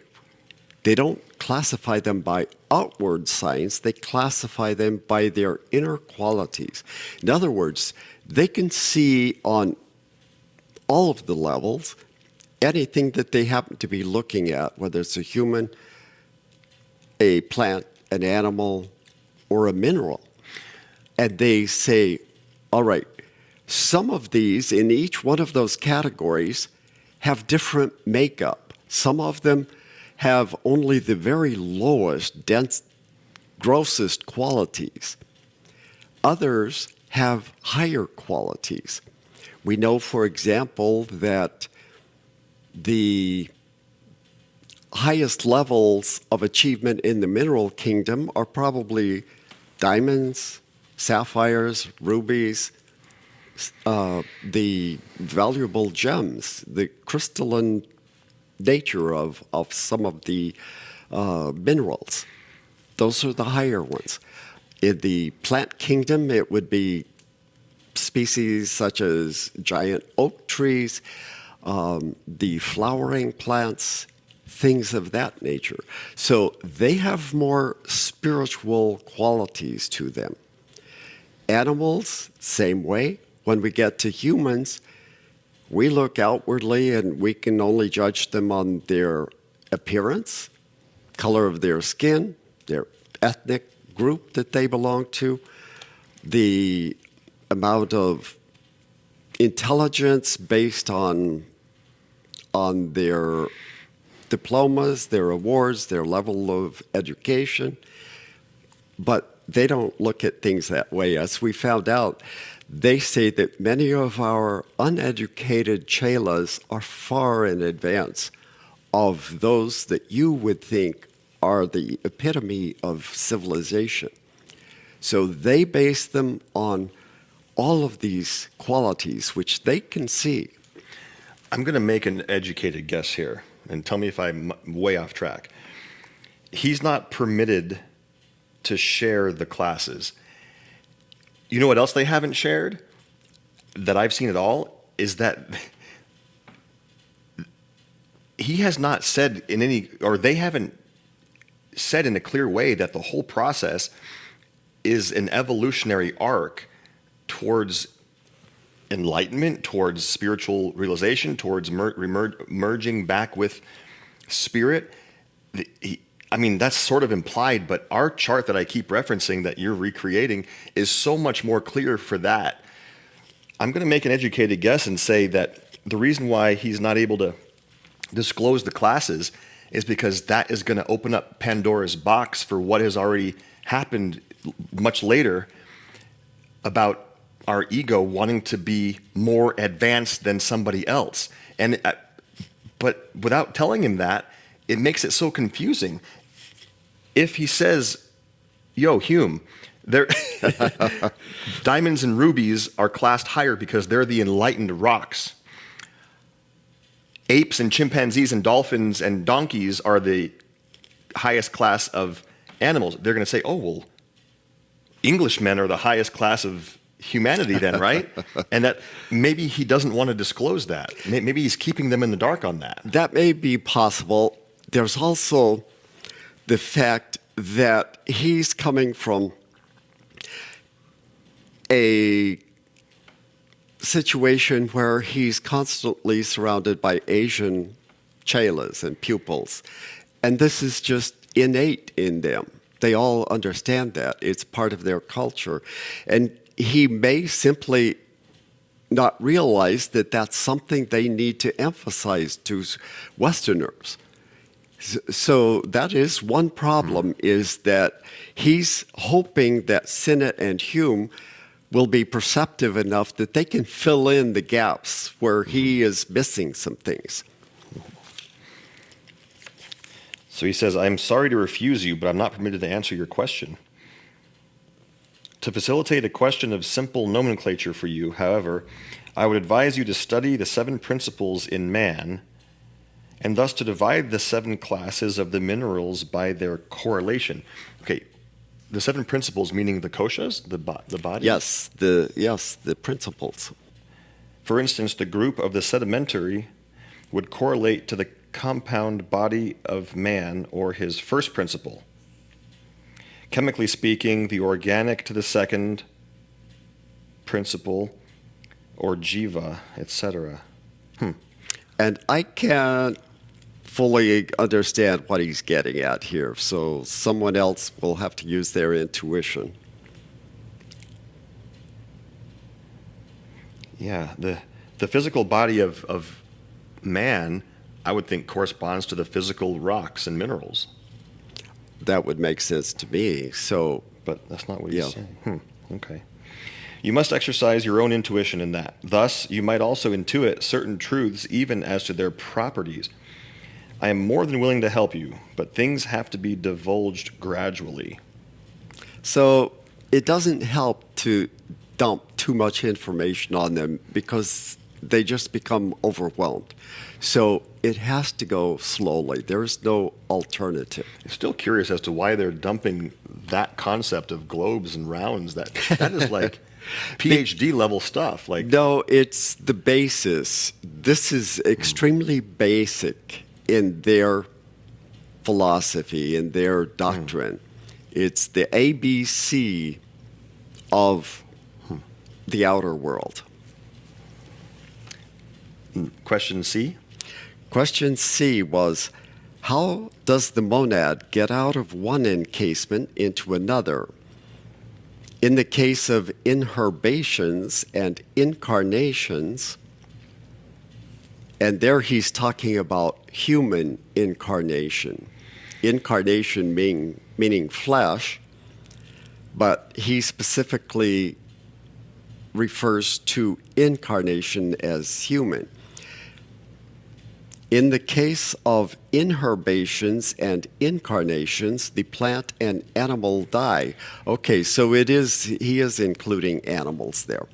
They don't classify them by outward signs, they classify them by their inner qualities. In other words, they can see on all of the levels anything that they happen to be looking at, whether it's a human, a plant, an animal, or a mineral. And they say, all right, some of these in each one of those categories have different makeup. Some of them have only the very lowest, dense, grossest qualities. Others have higher qualities. We know, for example, that the highest levels of achievement in the mineral kingdom are probably diamonds, sapphires, rubies, the valuable gems, the crystalline nature of some of the minerals. Those are the higher ones. In the plant kingdom, it would be species such as giant oak trees, the flowering plants, things of that nature. So they have more spiritual qualities to them. Animals, same way. When we get to humans, we look outwardly and we can only judge them on their appearance, color of their skin, their ethnic group that they belong to, the amount of intelligence based on their diplomas, their awards, their level of education. But they don't look at things that way. As we found out, they say that many of our uneducated chelas are far in advance of those that you would think are the epitome of civilization. So they base them on all of these qualities which they can see. I'm going to make an educated guess here, and tell me if I'm way off track. He's not permitted to share the classes. You know what else they haven't shared that I've seen at all is that he has not said in any, or they haven't said in a clear way that the whole process is an evolutionary arc towards enlightenment, towards spiritual realization, towards merging back with spirit. I mean, that's sort of implied, but our chart that I keep referencing that you're recreating is so much more clear for that. I'm going to make an educated guess and say that the reason why he's not able to disclose the classes is because that is going to open up Pandora's box for what has already happened much later about our ego wanting to be more advanced than somebody else. And but without telling him that, it makes it so confusing. If he says, yo, Hume, diamonds and rubies are classed higher because they're the enlightened rocks. Apes and chimpanzees and dolphins and donkeys are the highest class of animals. They're going to say, oh, well, Englishmen are the highest class of humanity then, right? And that maybe he doesn't want to disclose that. Maybe he's keeping them in the dark on that. That may be possible. There's also the fact that he's coming from a situation where he's constantly surrounded by Asian chelas and pupils. And this is just innate in them. They all understand that. It's part of their culture. And he may simply not realize that that's something they need to emphasize to Westerners. So that is one problem, is that he's hoping that Sinnett and Hume will be perceptive enough that they can fill in the gaps where he is missing some things. So he says, I'm sorry to refuse you, but I'm not permitted to answer your question. To facilitate a question of simple nomenclature for you, however, I would advise you to study the 7 principles in man, and thus to divide the 7 classes of the minerals by their correlation. Okay, the 7 principles meaning the koshas, the body? Yes, the principles. For instance, the group of the sedimentary would correlate to the compound body of man, or his first principle. Chemically speaking, the organic to the second principle, or jiva, etc. And I can't fully understand what he's getting at here, so someone else will have to use their intuition. Yeah, the physical body of man, I would think, corresponds to the physical rocks and minerals. That would make sense to me. So, but that's not what he's saying. Okay. You must exercise your own intuition in that. Thus, you might also intuit certain truths even as to their properties. I am more than willing to help you, but things have to be divulged gradually. So it doesn't help to dump too much information on them because they just become overwhelmed. So it has to go slowly. There's no alternative. I'm still curious as to why they're dumping that concept of globes and rounds. That is like PhD level stuff. Like, no, it's the basis. This is extremely basic in their philosophy, in their doctrine. It's the ABC of the outer world. Question C? Question C was, how does the monad get out of one encasement into another? In the case of inherbations and incarnations, and there he's talking about human incarnation. Incarnation meaning flesh, but he specifically refers to incarnation as human. In the case of inherbations and incarnations, the plant and animal die. Okay, so he is including animals there.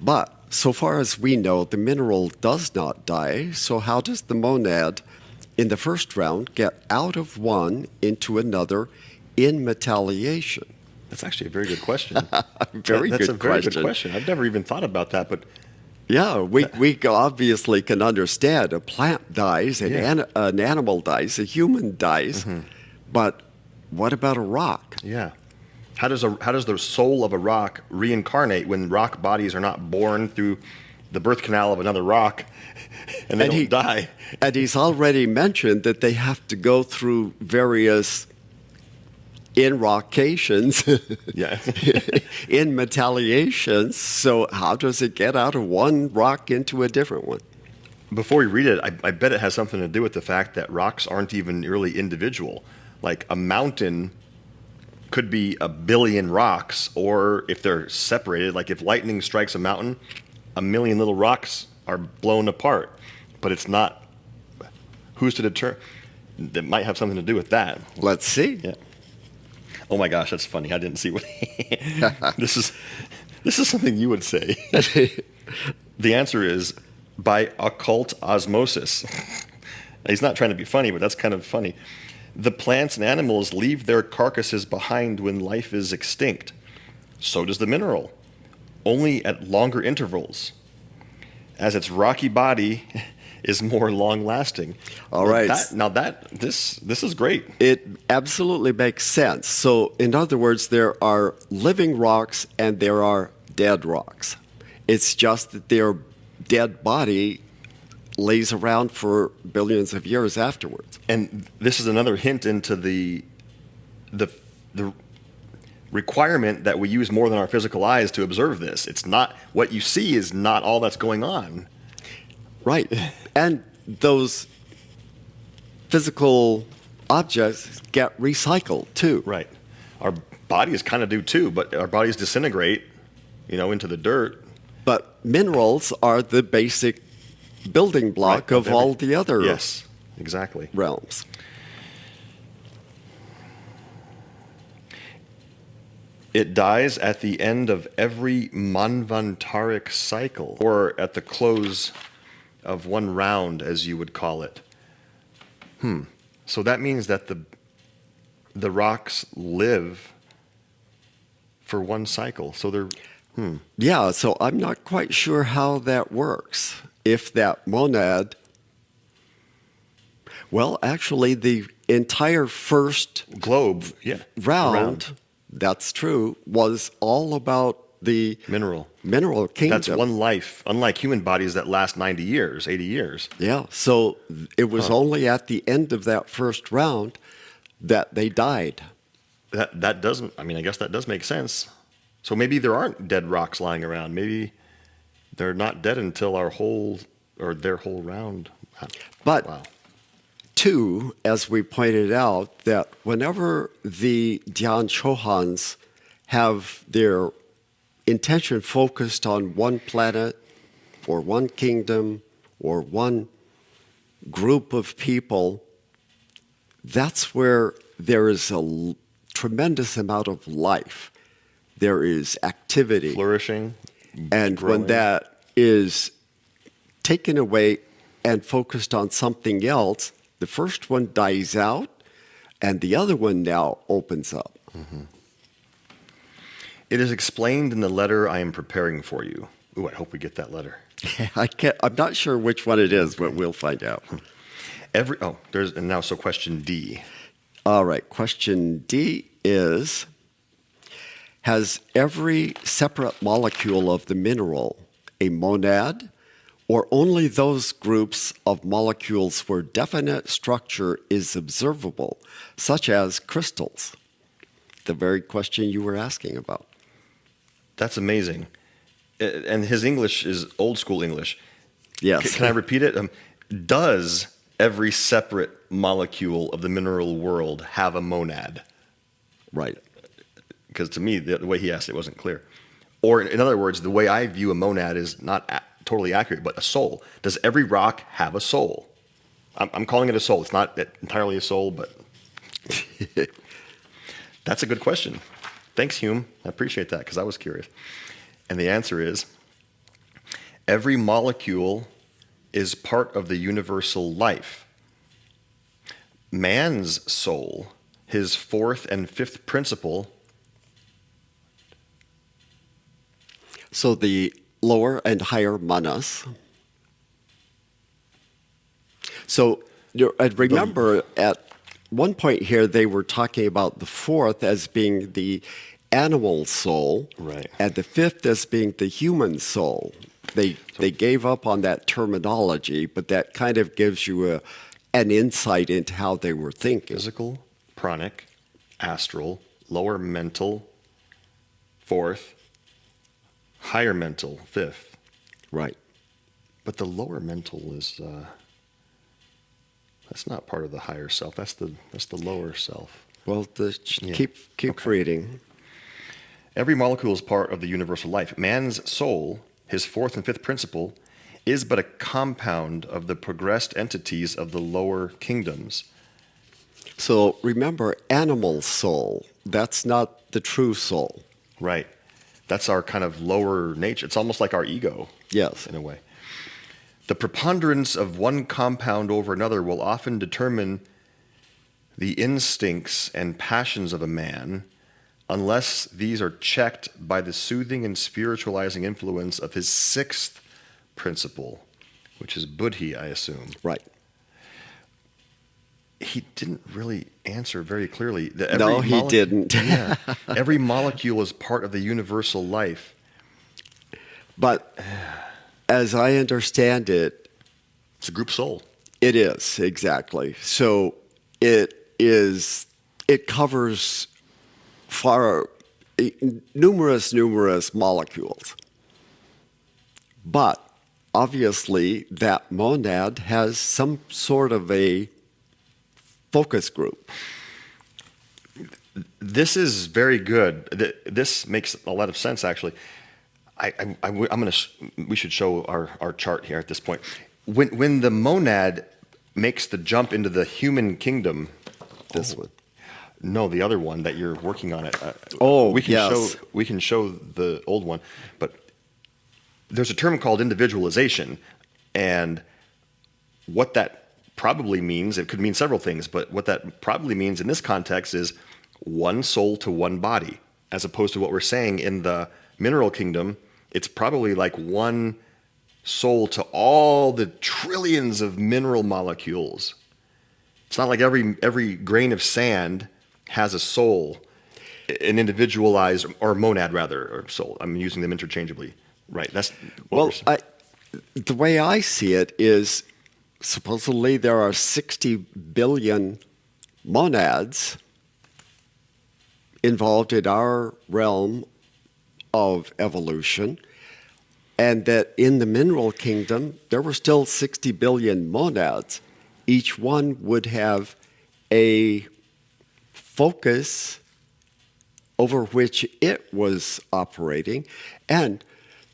But so far as we know, the mineral does not die, so how does the monad in the first round get out of one into another in metallization? That's actually a very good question. That's a very good question. I've never even thought about that, but yeah, we obviously can understand a plant dies, an animal dies, a human dies, but what about a rock? Yeah. How does the soul of a rock reincarnate when rock bodies are not born through the birth canal of another rock and they don't die? And he's already mentioned that they have to go through various inrockations, in metallizations. So how does it get out of one rock into a different one? Before we read it, I bet it has something to do with the fact that rocks aren't even really individual. Like a mountain could be a billion rocks, or if they're separated, like if lightning strikes a mountain, a million little rocks are blown apart. But it's not, who's to determine? That might have something to do with that. Let's see. Yeah. Oh my gosh, that's funny. I didn't see what this is something you would say. The answer is by occult osmosis. He's not trying to be funny, but that's kind of funny. The plants and animals leave their carcasses behind when life is extinct. So does the mineral. only at longer intervals, as its rocky body is more long-lasting. All right. This is great. It absolutely makes sense. So, in other words, there are living rocks and there are dead rocks. It's just that their dead body lays around for billions of years afterwards. And this is another hint into the requirement that we use more than our physical eyes to observe this. It's not what you see is not all that's going on. Right. And those physical objects get recycled too. Right. Our bodies kind of do too, but our bodies disintegrate, into the dirt. But minerals are the basic building block Right, of all the other yes, exactly. realms. It dies at the end of every manvantaric cycle, or at the close of one round, as you would call it. So that means that the rocks live for one cycle. So they're Yeah, so I'm not quite sure how that works. If that monad, well, actually, the entire first globe, round, around. that's true, was all about the Mineral kingdom. That's one life, unlike human bodies that last 90 years, 80 years. Yeah, so it was only at the end of that first round that they died. That doesn't, I guess that does make sense. So maybe there aren't dead rocks lying around. Maybe they're not dead until their whole round. But Wow. two, as we pointed out, that whenever the Dhyan Chohans have their intention focused on one planet or one kingdom or one group of people, that's where there is a tremendous amount of life. There is activity. Flourishing. And growing. when that is taken away and focused on something else, the first one dies out and the other one now opens up. Mm-hmm. It is explained in the letter I am preparing for you. Ooh, I hope we get that letter. I'm not sure which one it is, but we'll find out. So question D. All right, question D is, has every separate molecule of the mineral a monad, or only those groups of molecules where definite structure is observable, such as crystals? The very question you were asking about. That's amazing. And his English is old school English. Yes. Can I repeat it? Does every separate molecule of the mineral world have a monad? Right. Because to me, the way he asked it wasn't clear. Or in other words, the way I view a monad is not totally accurate, but a soul. Does every rock have a soul? I'm calling it a soul. It's not entirely a soul, but that's a good question. Thanks, Hume. I appreciate that because I was curious. And the answer is, every molecule is part of the universal life. Man's soul, his fourth and fifth principle. So the lower and higher manas. So and remember, at one point here, they were talking about the fourth as being the animal soul, Right. and the fifth as being the human soul. They gave up on that terminology, but that kind of gives you an insight into how they were thinking. Physical, pranic, astral, lower mental, fourth, higher mental, fifth. Right. But the lower mental is that's not part of the higher self. That's the lower self. Well, Yeah. keep Okay. reading. Every molecule is part of the universal life. Man's soul, his fourth and fifth principle, is but a compound of the progressed entities of the lower kingdoms. So remember, animal soul, that's not the true soul. Right. That's our kind of lower nature. It's almost like our ego. Yes. In a way. The preponderance of one compound over another will often determine the instincts and passions of a man unless these are checked by the soothing and spiritualizing influence of his sixth principle, which is buddhi, I assume. Right. He didn't really answer very clearly. No, he didn't. Yeah, every molecule is part of the universal life. But as I understand it, It's a group soul. it is, exactly. So it covers numerous molecules. But obviously that monad has some sort of a focus group. This is very good. This makes a lot of sense, actually. We should show our chart here at this point. When the monad makes the jump into the human kingdom, This one. no, the other one that you're working on it. Yes. We can show the old one, but there's a term called individualization, and what that probably means, it could mean several things, but what that probably means in this context is one soul to one body, as opposed to what we're saying in the mineral kingdom. It's probably like one soul to all the trillions of mineral molecules. It's not like every grain of sand has a soul, an individualized, or monad rather, or soul. I'm using them interchangeably. Right. That's what the way I see it is supposedly there are 60 billion monads involved in our realm of evolution, and that in the mineral kingdom, there were still 60 billion monads. Each one would have a focus over which it was operating, and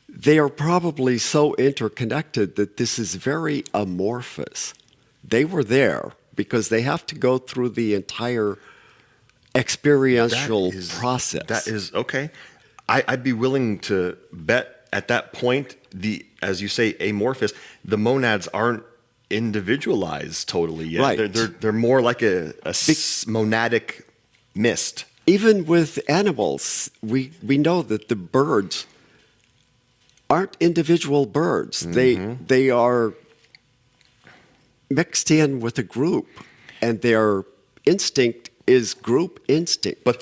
they are probably so interconnected that this is very amorphous. They were there because they have to go through the entire experiential process. That is okay. I'd be willing to bet at that point, as you say, amorphous, the monads aren't individualized totally yet. Right. They're more like a monadic mist. Even with animals, we know that the birds aren't individual birds. Mm-hmm. They are mixed in with a group, and their instinct is group instinct. But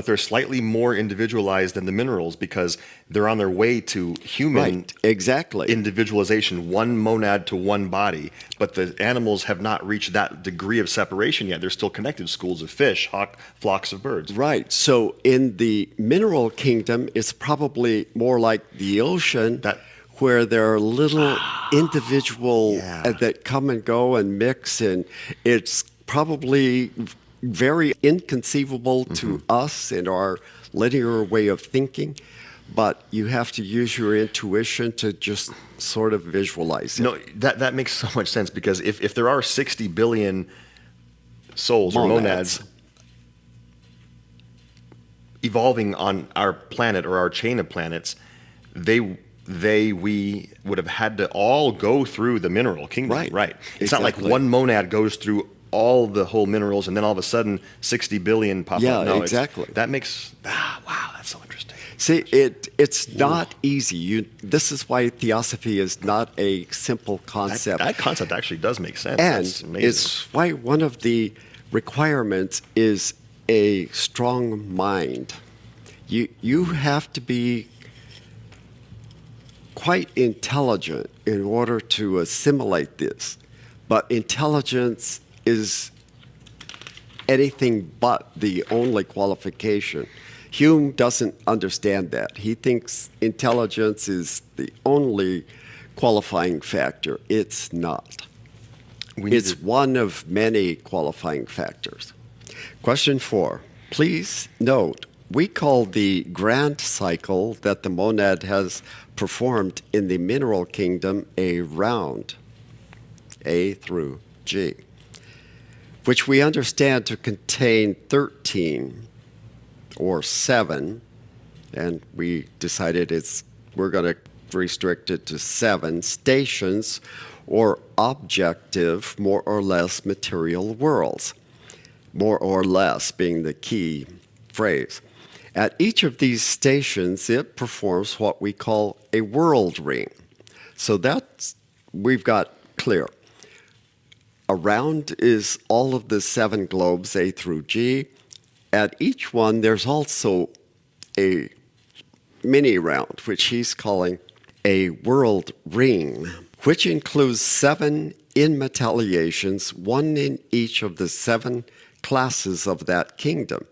they're slightly more individualized than the minerals because they're on their way to human Right, exactly. individualization, one monad to one body. But the animals have not reached that degree of separation yet. They're still connected. Schools of fish, flocks of birds. Right. So in the mineral kingdom, it's probably more like the ocean, where there are little individual that come and go and mix, and it's probably very inconceivable to us in our linear way of thinking, but you have to use your intuition to just sort of visualize it. No, that makes so much sense because if there are 60 billion souls or monads evolving on our planet or our chain of planets, we would have had to all go through the mineral kingdom. Right. It's not like one monad goes through all the whole minerals and then all of a sudden 60 billion pop up. No, exactly. That makes, wow, that's so interesting. See, it's not easy. This is why theosophy is not a simple concept. That concept actually does make sense. And that's amazing. It's why one of the requirements is a strong mind. You have to be quite intelligent in order to assimilate this. But intelligence is anything but the only qualification. Hume doesn't understand that. He thinks intelligence is the only qualifying factor. It's not. It's one of many qualifying factors. Question 4. Please note, we call the grand cycle that the monad has performed in the mineral kingdom a round, A through G, which we understand to contain 13 or 7, and we decided we're going to restrict it to 7 stations or objective, more or less material worlds, more or less being the key phrase. At each of these stations, it performs what we call a world ring. So that's, we've got clear. Around is all of the 7 globes, A through G. At each one, there's also a mini round, which he's calling a world ring, which includes 7 inmetallations, 1 in each of the 7 classes of that kingdom.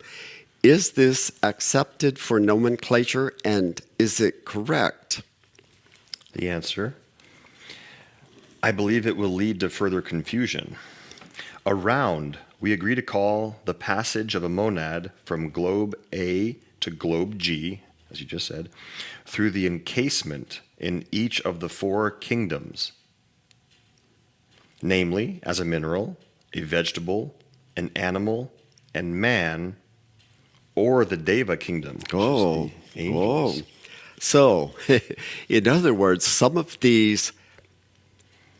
Is this accepted for nomenclature, and is it correct? The answer: I believe it will lead to further confusion. Around, we agree to call the passage of a monad from globe A to globe G, as you just said, through the encasement in each of the 4 kingdoms, namely, as a mineral, a vegetable, an animal, and man, or the Deva kingdom, which is the angels. So, in other words, some of these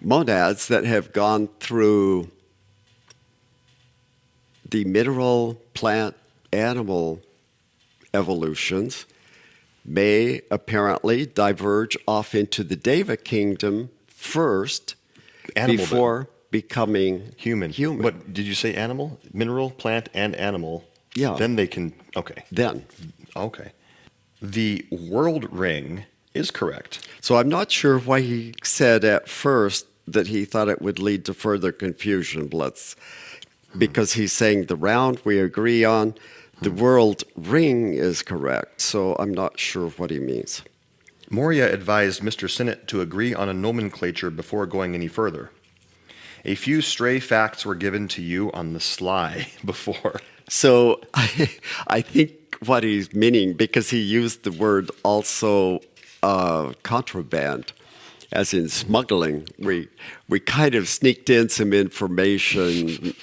monads that have gone through the mineral, plant, animal evolutions may apparently diverge off into the Deva kingdom first Animal, before becoming human. What did you say? Animal, mineral, plant, and animal. Yeah. Then they can. Okay. Then. Okay. The world ring is correct. So I'm not sure why he said at first that he thought it would lead to further confusion, because he's saying the round we agree on, the world ring is correct. So I'm not sure what he means. Morya advised Mr. Sinnett to agree on a nomenclature before going any further. A few stray facts were given to you on the sly before. So I think what he's meaning, because he used the word also contraband, as in smuggling, we kind of sneaked in some information,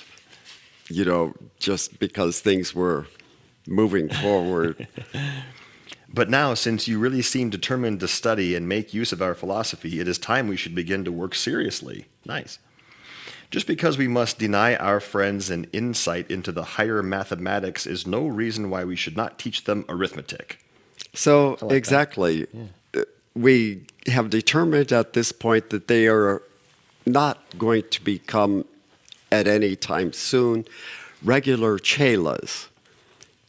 just because things were moving forward. But now, since you really seem determined to study and make use of our philosophy, it is time we should begin to work seriously. Nice. Just because we must deny our friends an insight into the higher mathematics is no reason why we should not teach them arithmetic. So, like exactly. We have determined at this point that they are not going to become, at any time soon, regular chelas.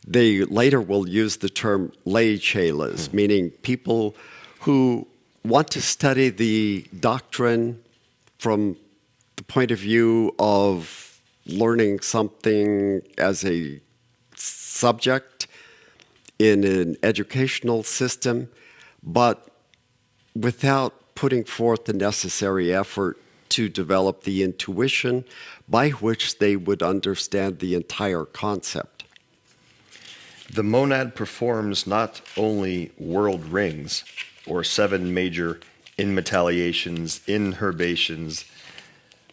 They later will use the term lay chelas, meaning people who want to study the doctrine from the point of view of learning something as a subject in an educational system, but without putting forth the necessary effort to develop the intuition by which they would understand the entire concept. The monad performs not only world rings, or 7 major inmetallations, inherbations,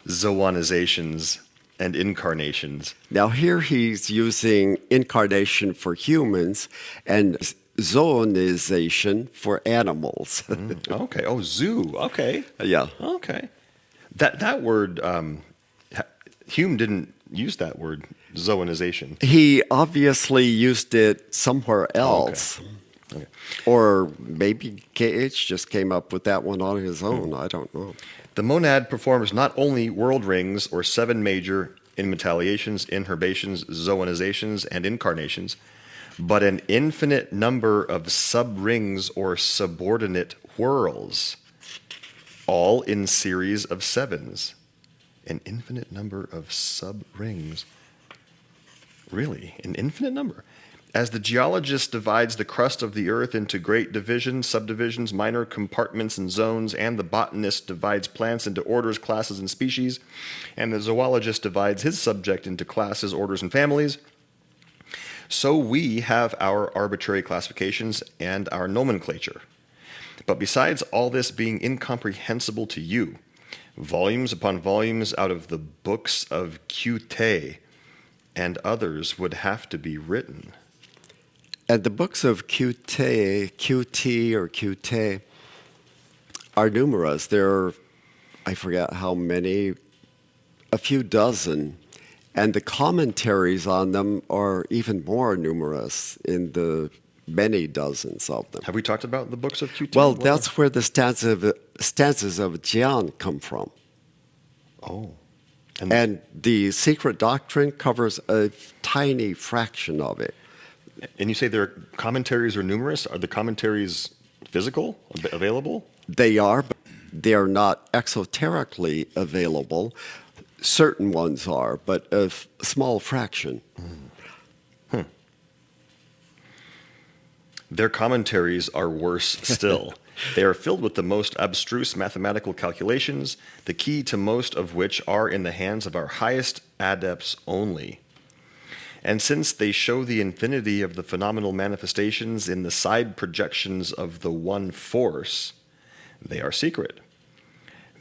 zoonizations, and incarnations. Now here he's using incarnation for humans and zoonization for animals. Okay. Oh, zoo. Okay. Yeah. Okay. That word, Hume didn't use that word, zoonization. He obviously used it somewhere else. Okay. Or maybe KH just came up with that one on his own. I don't know. The monad performs not only world rings, or 7 major inmetallations, inherbations, zoonizations, and incarnations, but an infinite number of sub-rings or subordinate whirls, all in series of 7s. An infinite number of sub-rings. Really? An infinite number? As the geologist divides the crust of the earth into great divisions, subdivisions, minor compartments, and zones, and the botanist divides plants into orders, classes, and species, and the zoologist divides his subject into classes, orders, and families, so we have our arbitrary classifications and our nomenclature. But besides all this being incomprehensible to you, volumes upon volumes out of the books of Kiu-Te and others would have to be written. And the books of Kiu-Te or Kiu-Te are numerous. There are, I forget how many, a few dozen. And the commentaries on them are even more numerous in the many dozens of them. Have we talked about the books of Kiu-Te? Well, that's where the stanzas of Dzyan come from. Oh. And the secret doctrine covers a tiny fraction of it. And you say their commentaries are numerous? Are the commentaries physical, available? They are, but they are not exoterically available. Certain ones are, but a small fraction. Their commentaries are worse still. They are filled with the most abstruse mathematical calculations, the key to most of which are in the hands of our highest adepts only. And since they show the infinity of the phenomenal manifestations in the side projections of the one force, they are secret.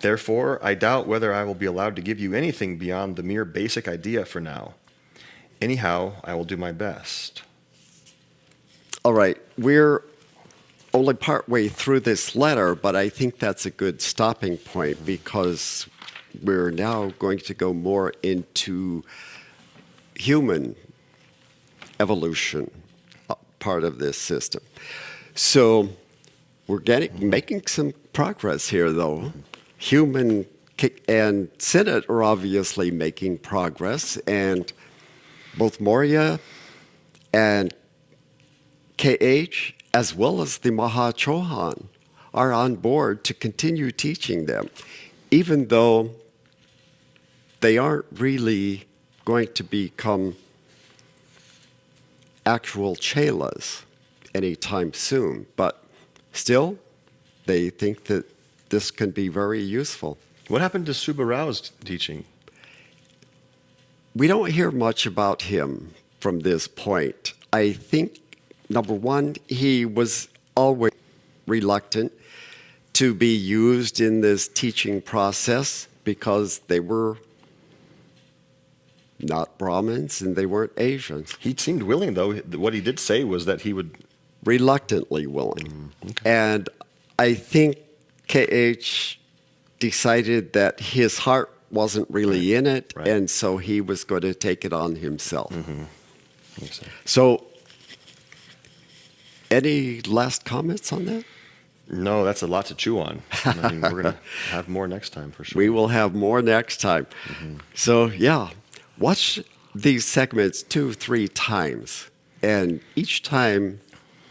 Therefore, I doubt whether I will be allowed to give you anything beyond the mere basic idea for now. Anyhow, I will do my best. All right, we're only partway through this letter, but I think that's a good stopping point because we're now going to go more into human evolution, part of this system. So we're making some progress here, though. Hume and Sinnett are obviously making progress, and both Morya and KH, as well as the Mahatma Chohan, are on board to continue teaching them, even though they aren't really going to become actual chelas anytime soon. But still, they think that this can be very useful. What happened to Subarao's teaching? We don't hear much about him from this point. I think, number one, he was always reluctant to be used in this teaching process because they were not Brahmins and they weren't Asians. He seemed willing, though. What he did say was that he would... Reluctantly willing. Okay. And I think KH decided that his heart wasn't really in it, Right. and so he was going to take it on himself. Makes sense. So, any last comments on that? No, that's a lot to chew on. I mean, we're going to have more next time for sure. We will have more next time. So, yeah, watch these segments 2-3 times. And each time,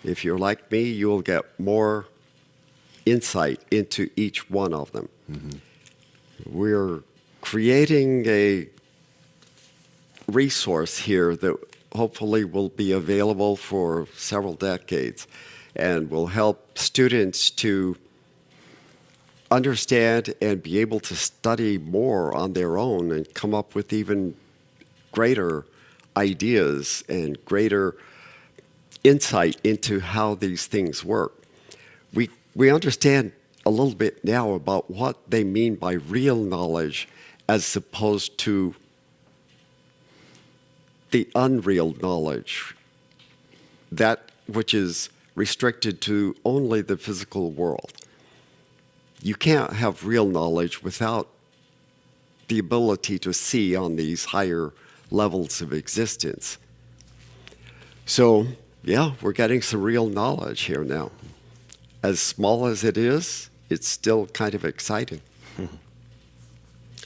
if you're like me, you'll get more insight into each one of them. We're creating a resource here that hopefully will be available for several decades and will help students to understand and be able to study more on their own and come up with even greater ideas and greater insight into how these things work. We understand a little bit now about what they mean by real knowledge as opposed to the unreal knowledge, that which is restricted to only the physical world. You can't have real knowledge without the ability to see on these higher levels of existence. So, yeah, we're getting some real knowledge here now. As small as it is, it's still kind of exciting.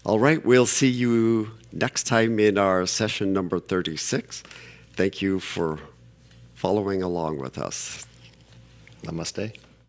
All right, we'll see you next time in our session number 36. Thank you for following along with us. Namaste.